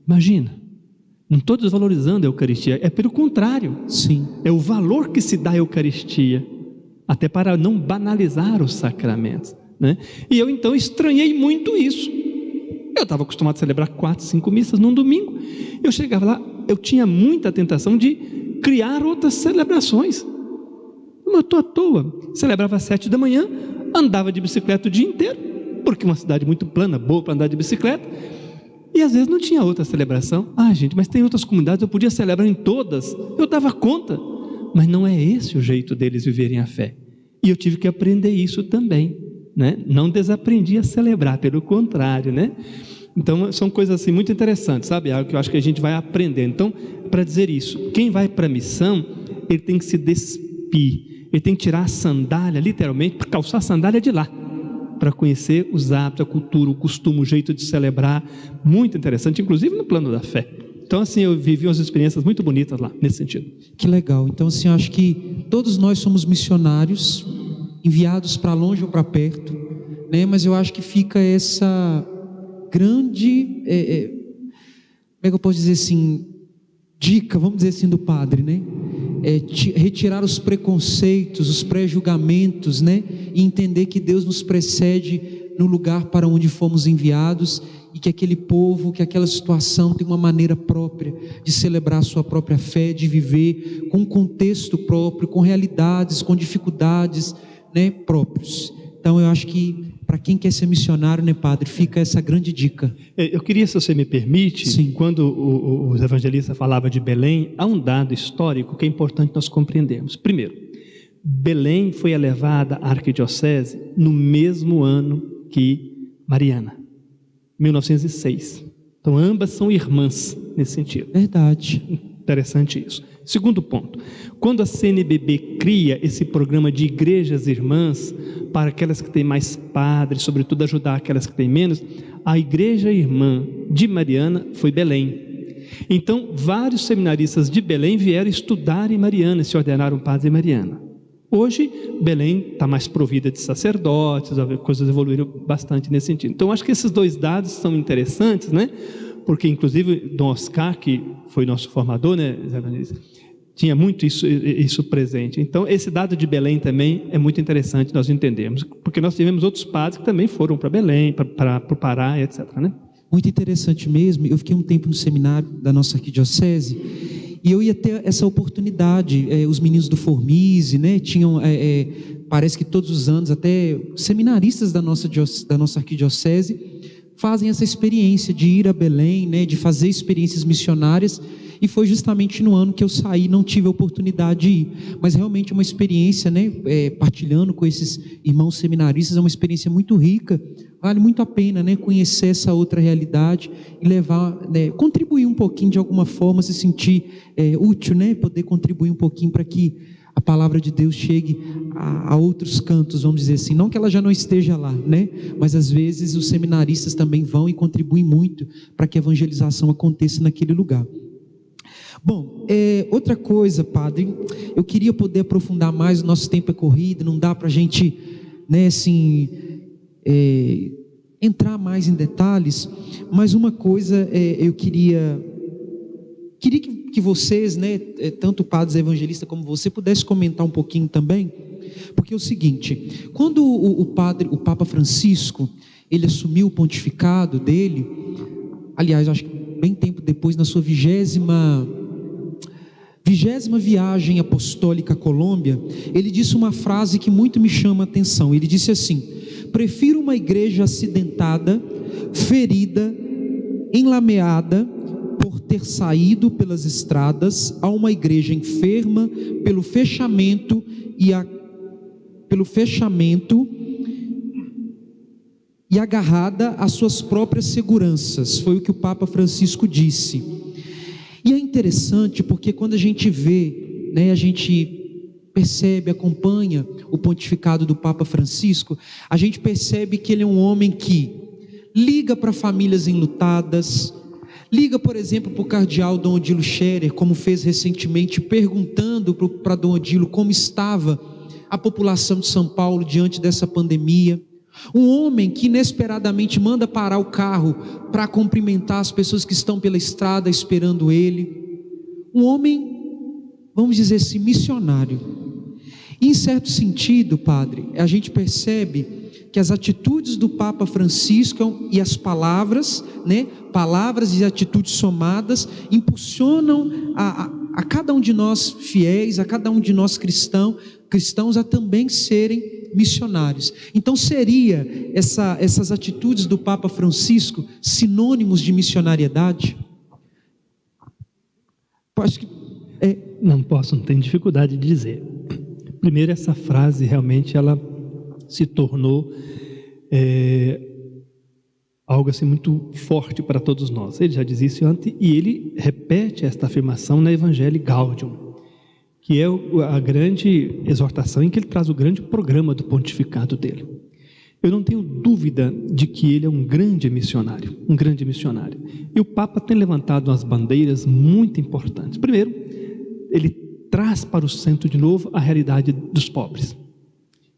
imagina. Não estou desvalorizando a Eucaristia, é pelo contrário. Sim. É o valor que se dá à Eucaristia, até para não banalizar os sacramentos, né? E eu então estranhei muito isso. Eu estava acostumado a celebrar 4, 5 missas num domingo. Eu chegava lá, eu tinha muita tentação de criar outras celebrações. Eu estou à toa. Celebrava às 7 da manhã, andava de bicicleta o dia inteiro, porque é uma cidade muito plana, boa para andar de bicicleta. E às vezes não tinha outra celebração. Gente, mas tem outras comunidades, eu podia celebrar em todas. Eu dava conta. Mas não é esse o jeito deles viverem a fé. E eu tive que aprender isso também, né? Não desaprendi a celebrar, pelo contrário, né? Então são coisas assim muito interessantes, sabe? Algo que eu acho que a gente vai aprender. Então, para dizer isso, quem vai para a missão, ele tem que se despir. Ele tem que tirar a sandália, literalmente, para calçar a sandália de lá, para conhecer os hábitos, a cultura, o costume, o jeito de celebrar. Muito interessante, inclusive no plano da fé. Então assim, eu vivi umas experiências muito bonitas lá, nesse sentido. Que legal. Então assim, eu acho que todos nós somos missionários, enviados para longe ou para perto, né? Mas eu acho que fica essa grande, como é que eu posso dizer assim, dica, vamos dizer assim, do padre, né? Retirar os preconceitos, os pré-julgamentos, né? E entender que Deus nos precede no lugar para onde fomos enviados, e que aquele povo, que aquela situação tem uma maneira própria de celebrar a sua própria fé, de viver com um contexto próprio, com realidades, com dificuldades, né, próprios. Então eu acho que para quem quer ser missionário, né, padre, fica essa grande dica. Eu queria, se você me permite, Sim. quando os evangelistas falavam de Belém, há um dado histórico que é importante nós compreendermos. Primeiro, Belém foi elevada à arquidiocese no mesmo ano que Mariana, 1906. Então ambas são irmãs nesse sentido. Verdade. Interessante isso. Segundo ponto, quando a CNBB cria esse programa de igrejas irmãs para aquelas que têm mais padres, sobretudo ajudar aquelas que têm menos, a igreja irmã de Mariana foi Belém. Então vários seminaristas de Belém vieram estudar em Mariana e se ordenaram padres em Mariana. Hoje Belém está mais provida de sacerdotes, as coisas evoluíram bastante nesse sentido. Então acho que esses 2 dados são interessantes, né? Porque inclusive Dom Oscar, que foi nosso formador, né, tinha muito isso presente. Então esse dado de Belém também é muito interessante nós entendermos, porque nós tivemos outros padres que também foram para Belém, para o Pará, etc., né? Muito interessante mesmo. Eu fiquei um tempo no seminário da nossa arquidiocese e eu ia ter essa oportunidade. Os meninos do Formise, né, tinham, parece que todos os anos, até seminaristas da nossa arquidiocese fazem essa experiência de ir a Belém, né, de fazer experiências missionárias. E foi justamente no ano que eu saí, não tive a oportunidade de ir, mas realmente é uma experiência, né, partilhando com esses irmãos seminaristas, é uma experiência muito rica. Vale muito a pena, né, conhecer essa outra realidade e levar, né, contribuir um pouquinho de alguma forma, se sentir útil, né, poder contribuir um pouquinho para que a palavra de Deus chegue a outros cantos, vamos dizer assim, não que ela já não esteja lá, né, mas às vezes os seminaristas também vão e contribuem muito para que a evangelização aconteça naquele lugar. Bom, outra coisa, padre, eu queria poder aprofundar mais, o nosso tempo é corrido, não dá para a gente, né, assim, entrar mais em detalhes, mas uma coisa eu queria que vocês, né, tanto padres evangelistas como você, pudessem comentar um pouquinho também, porque é o seguinte, quando o Papa Francisco, ele assumiu o pontificado dele, aliás, acho que bem tempo depois, na sua 20ª viagem apostólica à Colômbia, ele disse uma frase que muito me chama a atenção. Ele disse assim: prefiro uma igreja acidentada, ferida, enlameada por ter saído pelas estradas a uma igreja enferma pelo fechamento e agarrada às suas próprias seguranças. Foi o que o Papa Francisco disse. E é interessante porque quando a gente vê, a gente percebe, acompanha o pontificado do Papa Francisco, a gente percebe que ele é um homem que liga para famílias enlutadas, liga, por exemplo, para o cardeal Dom Odilo Scherer, como fez recentemente, perguntando para Dom Odilo como estava a população de São Paulo diante dessa pandemia. Um homem que inesperadamente manda parar o carro para cumprimentar as pessoas que estão pela estrada esperando ele. Um homem, vamos dizer assim, missionário. E em certo sentido, padre, a gente percebe que as atitudes do Papa Francisco e as palavras, palavras e atitudes somadas, impulsionam a cada um de nós fiéis, a cada um de nós cristãos a também serem missionários. Então seria essas atitudes do Papa Francisco sinônimos de missionariedade? Acho que não tenho dificuldade de dizer. Primeiro, essa frase realmente ela se tornou algo assim muito forte para todos nós. Ele já dizia isso antes e ele repete esta afirmação na Evangelii Gaudium, que é a grande exortação em que ele traz o grande programa do pontificado dele. Eu não tenho dúvida de que ele é um grande missionário. E o Papa tem levantado umas bandeiras muito importantes. Primeiro, ele traz para o centro de novo a realidade dos pobres.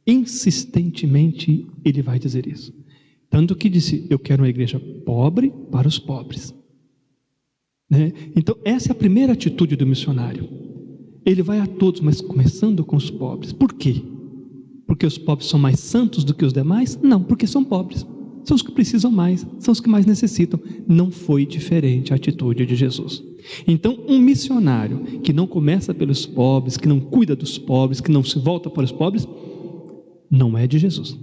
Insistentemente ele vai dizer isso. Tanto que disse, eu quero uma igreja pobre para os pobres. Então essa é a primeira atitude do missionário. Ele vai a todos, mas começando com os pobres. Por quê? Porque os pobres são mais santos do que os demais? Não, porque são pobres. São os que precisam mais, são os que mais necessitam. Não foi diferente a atitude de Jesus. Então, um missionário que não começa pelos pobres, que não cuida dos pobres, que não se volta para os pobres, não é de Jesus.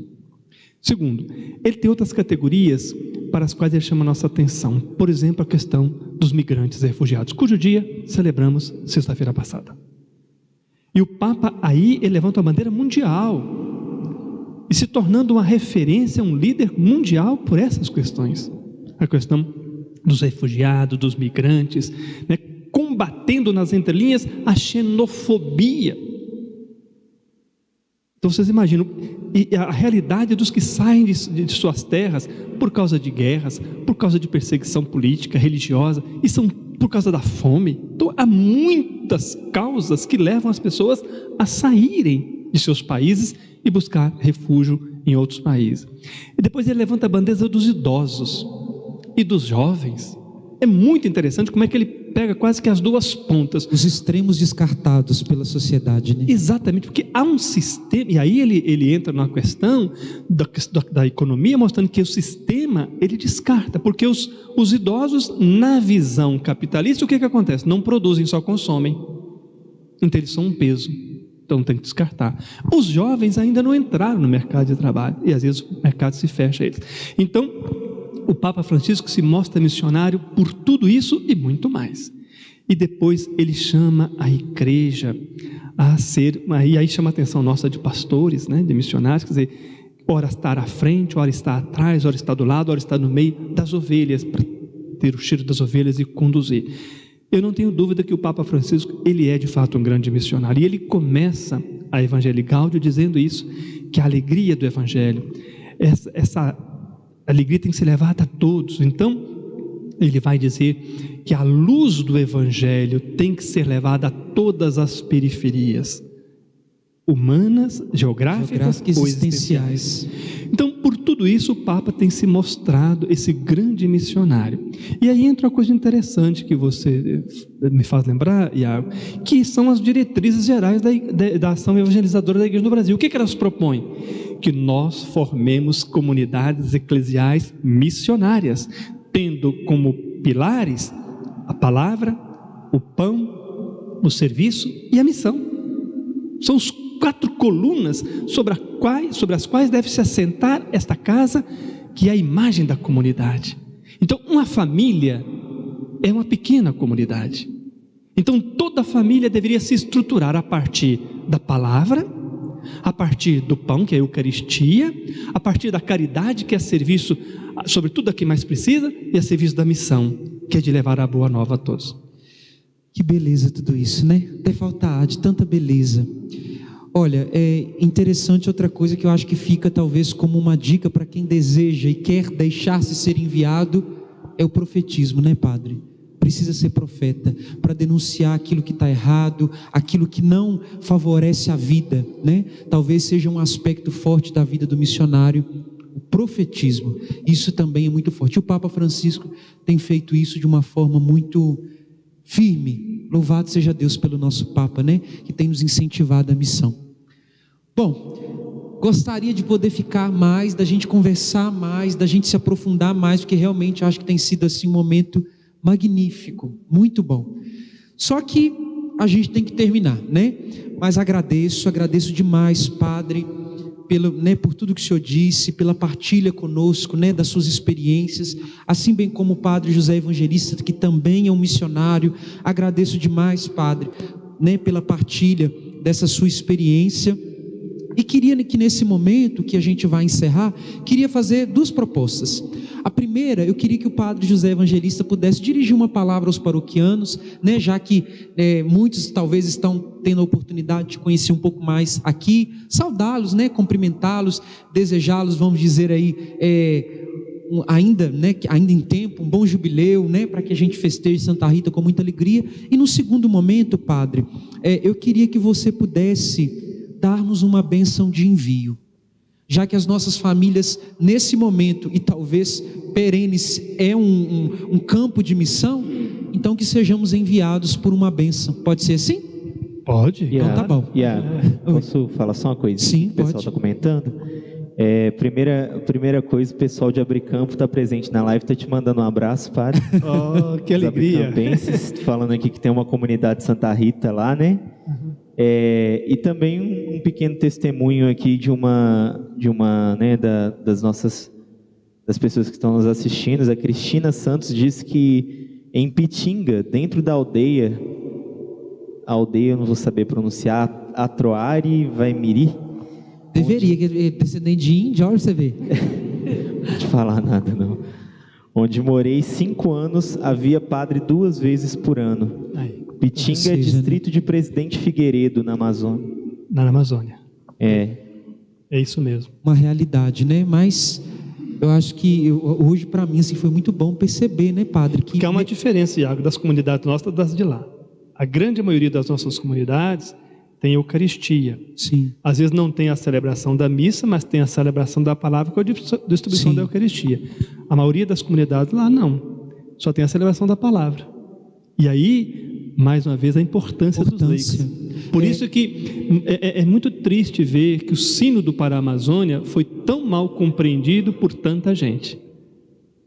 Segundo, ele tem outras categorias para as quais ele chama a nossa atenção. Por exemplo, a questão dos migrantes e refugiados, cujo dia celebramos sexta-feira passada. E o Papa aí ele levanta a bandeira mundial e se tornando uma referência, um líder mundial por essas questões. A questão dos refugiados, dos migrantes, combatendo nas entrelinhas a xenofobia. Então vocês imaginam, e a realidade dos que saem de suas terras por causa de guerras, por causa de perseguição política, religiosa, e são por causa da fome. Então há muitas causas que levam as pessoas a saírem de seus países e buscar refúgio em outros países. E depois ele levanta a bandeira dos idosos e dos jovens. É muito interessante como é que ele pega quase que as duas pontas. Os extremos descartados pela sociedade, Exatamente, porque há um sistema, e aí ele entra na questão da economia, mostrando que o sistema, ele descarta, porque os idosos, na visão capitalista, o que acontece? Não produzem, só consomem. Então eles são um peso, então tem que descartar. Os jovens ainda não entraram no mercado de trabalho, e às vezes o mercado se fecha a eles. Então, o Papa Francisco se mostra missionário por tudo isso e muito mais. E depois ele chama a igreja a ser, e aí chama a atenção nossa de pastores, de missionários, quer dizer, ora estar à frente, ora estar atrás, ora estar do lado, ora estar no meio das ovelhas, para ter o cheiro das ovelhas e conduzir. Eu não tenho dúvida que o Papa Francisco, ele é de fato um grande missionário, e ele começa a Evangelii Gaudium dizendo isso, que a alegria do Evangelho, essa alegria tem que ser levada a todos. Então ele vai dizer que a luz do Evangelho tem que ser levada a todas as periferias humanas, geográficas ou existenciais. Então, por tudo isso, o Papa tem se mostrado esse grande missionário. E aí entra uma coisa interessante que você me faz lembrar, Iago, que são as diretrizes gerais da ação evangelizadora da Igreja no Brasil. O que elas propõem? Que nós formemos comunidades eclesiais missionárias, tendo como pilares a palavra, o pão, o serviço e a missão. São os 4 colunas sobre as quais deve se assentar esta casa, que é a imagem da comunidade. Então, uma família é uma pequena comunidade. Então toda a família deveria se estruturar a partir da palavra, a partir do pão, que é a Eucaristia, a partir da caridade, que é serviço, sobretudo a quem mais precisa, e a serviço da missão, que é de levar a boa nova a todos. Que beleza tudo isso, né? Até falta de tanta beleza. Olha, é interessante outra coisa que eu acho que fica talvez como uma dica para quem deseja e quer deixar-se ser enviado, é o profetismo, né, padre? Precisa ser profeta para denunciar aquilo que está errado, aquilo que não favorece a vida, né? Talvez seja um aspecto forte da vida do missionário, o profetismo. Isso também é muito forte. O Papa Francisco tem feito isso de uma forma muito firme. Louvado seja Deus pelo nosso Papa, né? Que tem nos incentivado a missão. Bom, gostaria de poder ficar mais, da gente conversar mais, da gente se aprofundar mais, porque realmente acho que tem sido assim um momento magnífico, muito bom. Só que a gente tem que terminar, né? Mas agradeço demais, Padre, por tudo que o Senhor disse, pela partilha conosco, né, das suas experiências, assim bem como o Padre José Evangelista, que também é um missionário. Agradeço demais, Padre, né, pela partilha dessa sua experiência. E queria que nesse momento que a gente vai encerrar, queria fazer duas propostas. A primeira, eu queria que o Padre José Evangelista pudesse dirigir uma palavra aos paroquianos, né, já que muitos talvez estão tendo a oportunidade de conhecer um pouco mais aqui, saudá-los, né, cumprimentá-los, desejá-los, vamos dizer aí, ainda em tempo, um bom jubileu, né, para que a gente festeje Santa Rita com muita alegria. E no segundo momento, Padre, eu queria que você pudesse dar-nos uma bênção de envio, já que as nossas famílias nesse momento, e talvez perenes, é um campo de missão, então que sejamos enviados por uma bênção. Pode ser assim? Pode. Então tá bom. Posso falar só uma coisa? Sim, o pessoal está comentando. Primeira coisa, o pessoal de Abricampo está presente na live, está te mandando um abraço, Padre. Oh, que alegria. Falando aqui que tem uma comunidade de Santa Rita lá, né? Uhum. E também um pequeno testemunho aqui de uma né, das pessoas que estão nos assistindo. A Cristina Santos diz que em Pitinga, dentro da aldeia, eu não vou saber pronunciar, Atroari Vaimiri. Deveria, que é descendente de índio, olha você ver. Não vou te falar nada não. Onde morei 5 anos, havia padre 2 vezes por ano. Pitinga, distrito de Presidente Figueiredo, na Amazônia. Na Amazônia. É isso mesmo. Uma realidade, né? Mas eu acho que hoje para mim assim, foi muito bom perceber, né, Padre? Que há uma diferença, Iago, das comunidades nossas das de lá. A grande maioria das nossas comunidades tem Eucaristia. Sim. Às vezes não tem a celebração da missa, mas tem a celebração da palavra com a distribuição Sim. da Eucaristia. A maioria das comunidades lá não. Só tem a celebração da palavra. E aí, mais uma vez, a importância dos leigos. Por isso que é muito triste ver que o sínodo para a Amazônia foi tão mal compreendido por tanta gente,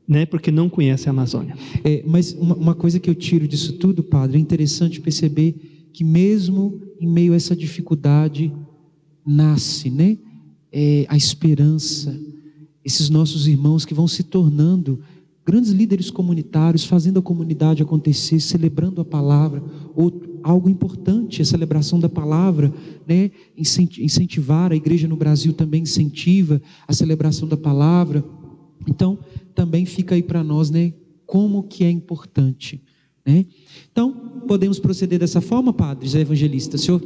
né? Porque não conhece a Amazônia. Mas uma coisa que eu tiro disso tudo, Padre, é interessante perceber que mesmo em meio a essa dificuldade, nasce, né? A esperança, esses nossos irmãos que vão se tornando grandes líderes comunitários, fazendo a comunidade acontecer, celebrando a palavra, algo importante, a celebração da palavra, né? Incentivar, a igreja no Brasil também incentiva a celebração da palavra. Então, também fica aí para nós, né? Como que é importante, né? Então, podemos proceder dessa forma, Padre Zé Evangelista? O senhor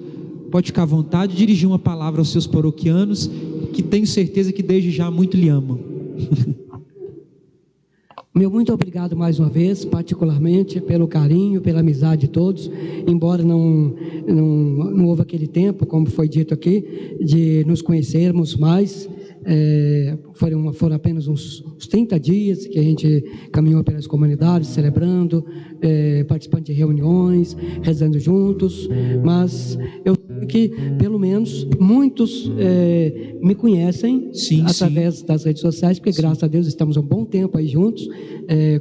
pode ficar à vontade, dirigir uma palavra aos seus paroquianos, que tenho certeza que desde já muito lhe amam. Meu muito obrigado mais uma vez, particularmente pelo carinho, pela amizade de todos, embora não houve aquele tempo, como foi dito aqui, de nos conhecermos mais. Foram apenas uns 30 dias que a gente caminhou pelas comunidades, celebrando, participando de reuniões, rezando juntos, mas eu sei que pelo menos muitos me conhecem através das redes sociais, porque graças a Deus estamos há um bom tempo aí juntos,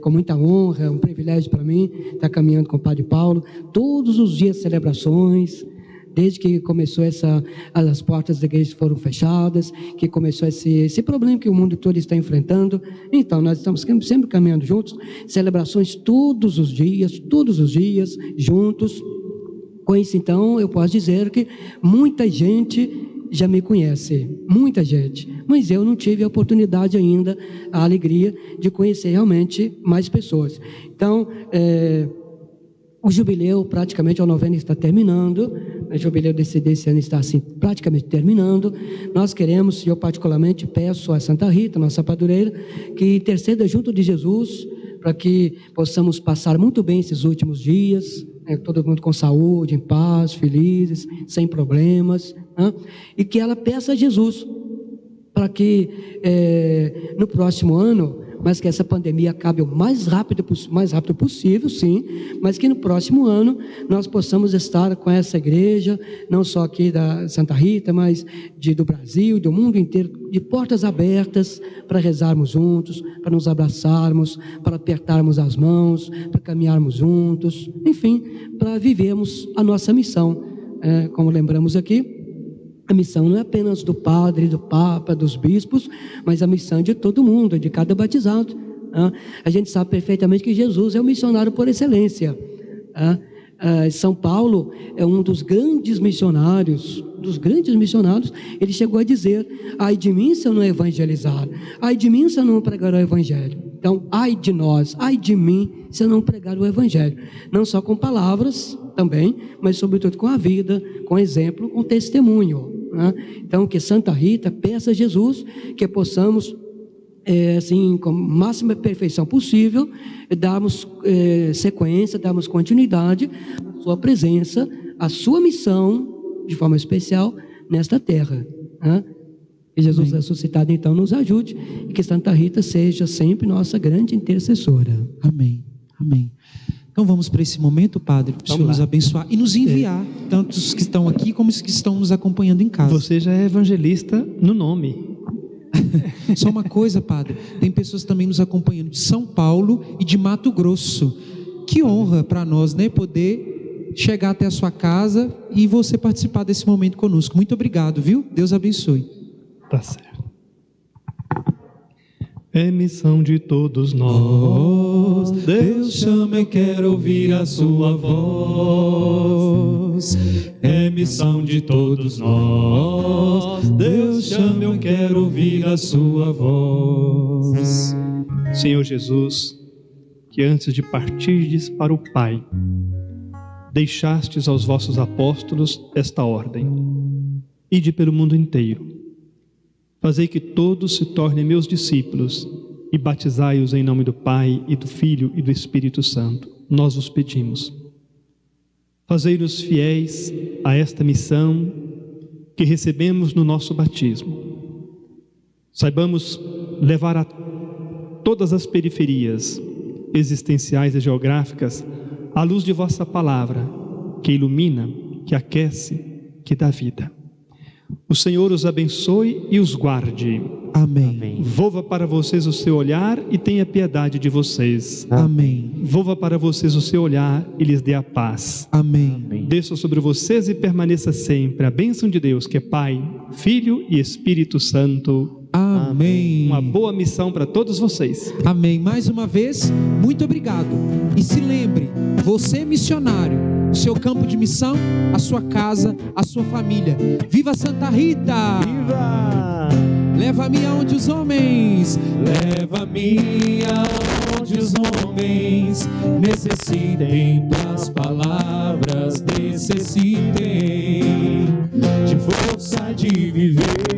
com muita honra, é um privilégio para mim estar caminhando com o Padre Paulo, todos os dias celebrações, desde que começou as portas da igreja foram fechadas, que começou esse problema que o mundo todo está enfrentando. Então, nós estamos sempre caminhando juntos, celebrações todos os dias, juntos. Com isso, então, eu posso dizer que muita gente já me conhece, muita gente, mas eu não tive a oportunidade ainda, a alegria de conhecer realmente mais pessoas. Então, o jubileu, praticamente, a novena está terminando, o jubileu desse ano está assim, praticamente terminando. Nós queremos, e eu particularmente peço a Santa Rita, nossa padroeira, que interceda junto de Jesus, para que possamos passar muito bem esses últimos dias, todo mundo com saúde, em paz, felizes, sem problemas, né? E que ela peça a Jesus, para que no próximo ano, mas que essa pandemia acabe o mais rápido possível, sim, mas que no próximo ano nós possamos estar com essa igreja, não só aqui da Santa Rita, mas do Brasil, do mundo inteiro, de portas abertas para rezarmos juntos, para nos abraçarmos, para apertarmos as mãos, para caminharmos juntos, enfim, para vivermos a nossa missão. Como lembramos aqui, a missão não é apenas do padre, do papa, dos bispos, mas a missão de todo mundo, de cada batizado. A gente sabe perfeitamente que Jesus é o missionário por excelência. São Paulo é um dos grandes missionários, ele chegou a dizer: ai de mim se eu não evangelizar, ai de mim se eu não pregar o evangelho. Então, ai de nós, ai de mim se eu não pregar o evangelho, não só com palavras também, mas sobretudo com a vida, com exemplo, com testemunho. Então, que Santa Rita peça a Jesus que possamos, assim, com a máxima perfeição possível, darmos sequência, darmos continuidade à sua presença, à sua missão, de forma especial, nesta terra. Que Jesus ressuscitado, então, nos ajude, e que Santa Rita seja sempre nossa grande intercessora. Amém, amém. Então vamos para esse momento, Padre, para o Senhor nos abençoar e nos enviar, tanto os que estão aqui como os que estão nos acompanhando em casa. Você já é evangelista no nome. Só uma coisa, Padre, tem pessoas também nos acompanhando de São Paulo e de Mato Grosso. Que honra para nós, né, poder chegar até a sua casa e você participar desse momento conosco. Muito obrigado, viu? Deus abençoe. Tá certo. É missão de todos nós, Deus chama e quer ouvir a sua voz. É missão de todos nós, Deus chama e eu quero ouvir a sua voz. Senhor Jesus, que antes de partirdes para o Pai, deixastes aos vossos apóstolos esta ordem: ide pelo mundo inteiro, fazei que todos se tornem meus discípulos e batizai-os em nome do Pai e do Filho e do Espírito Santo. Nós vos pedimos, fazei-nos fiéis a esta missão que recebemos no nosso batismo. Saibamos levar a todas as periferias existenciais e geográficas a luz de vossa palavra, que ilumina, que aquece, que dá vida. O Senhor os abençoe e os guarde. Amém. Volva para vocês o seu olhar e tenha piedade de vocês. Amém. Volva para vocês o seu olhar e lhes dê a paz. Amém. Desça sobre vocês e permaneça sempre a bênção de Deus, que é Pai, Filho e Espírito Santo. Amém. Uma boa missão para todos vocês. Amém. Mais uma vez, muito obrigado. E se lembre, você é missionário, o seu campo de missão, a sua casa, a sua família. Viva Santa Rita! Viva! Leva-me aonde os homens, leva-me aonde os homens necessitem, tuas palavras necessitem de força de viver.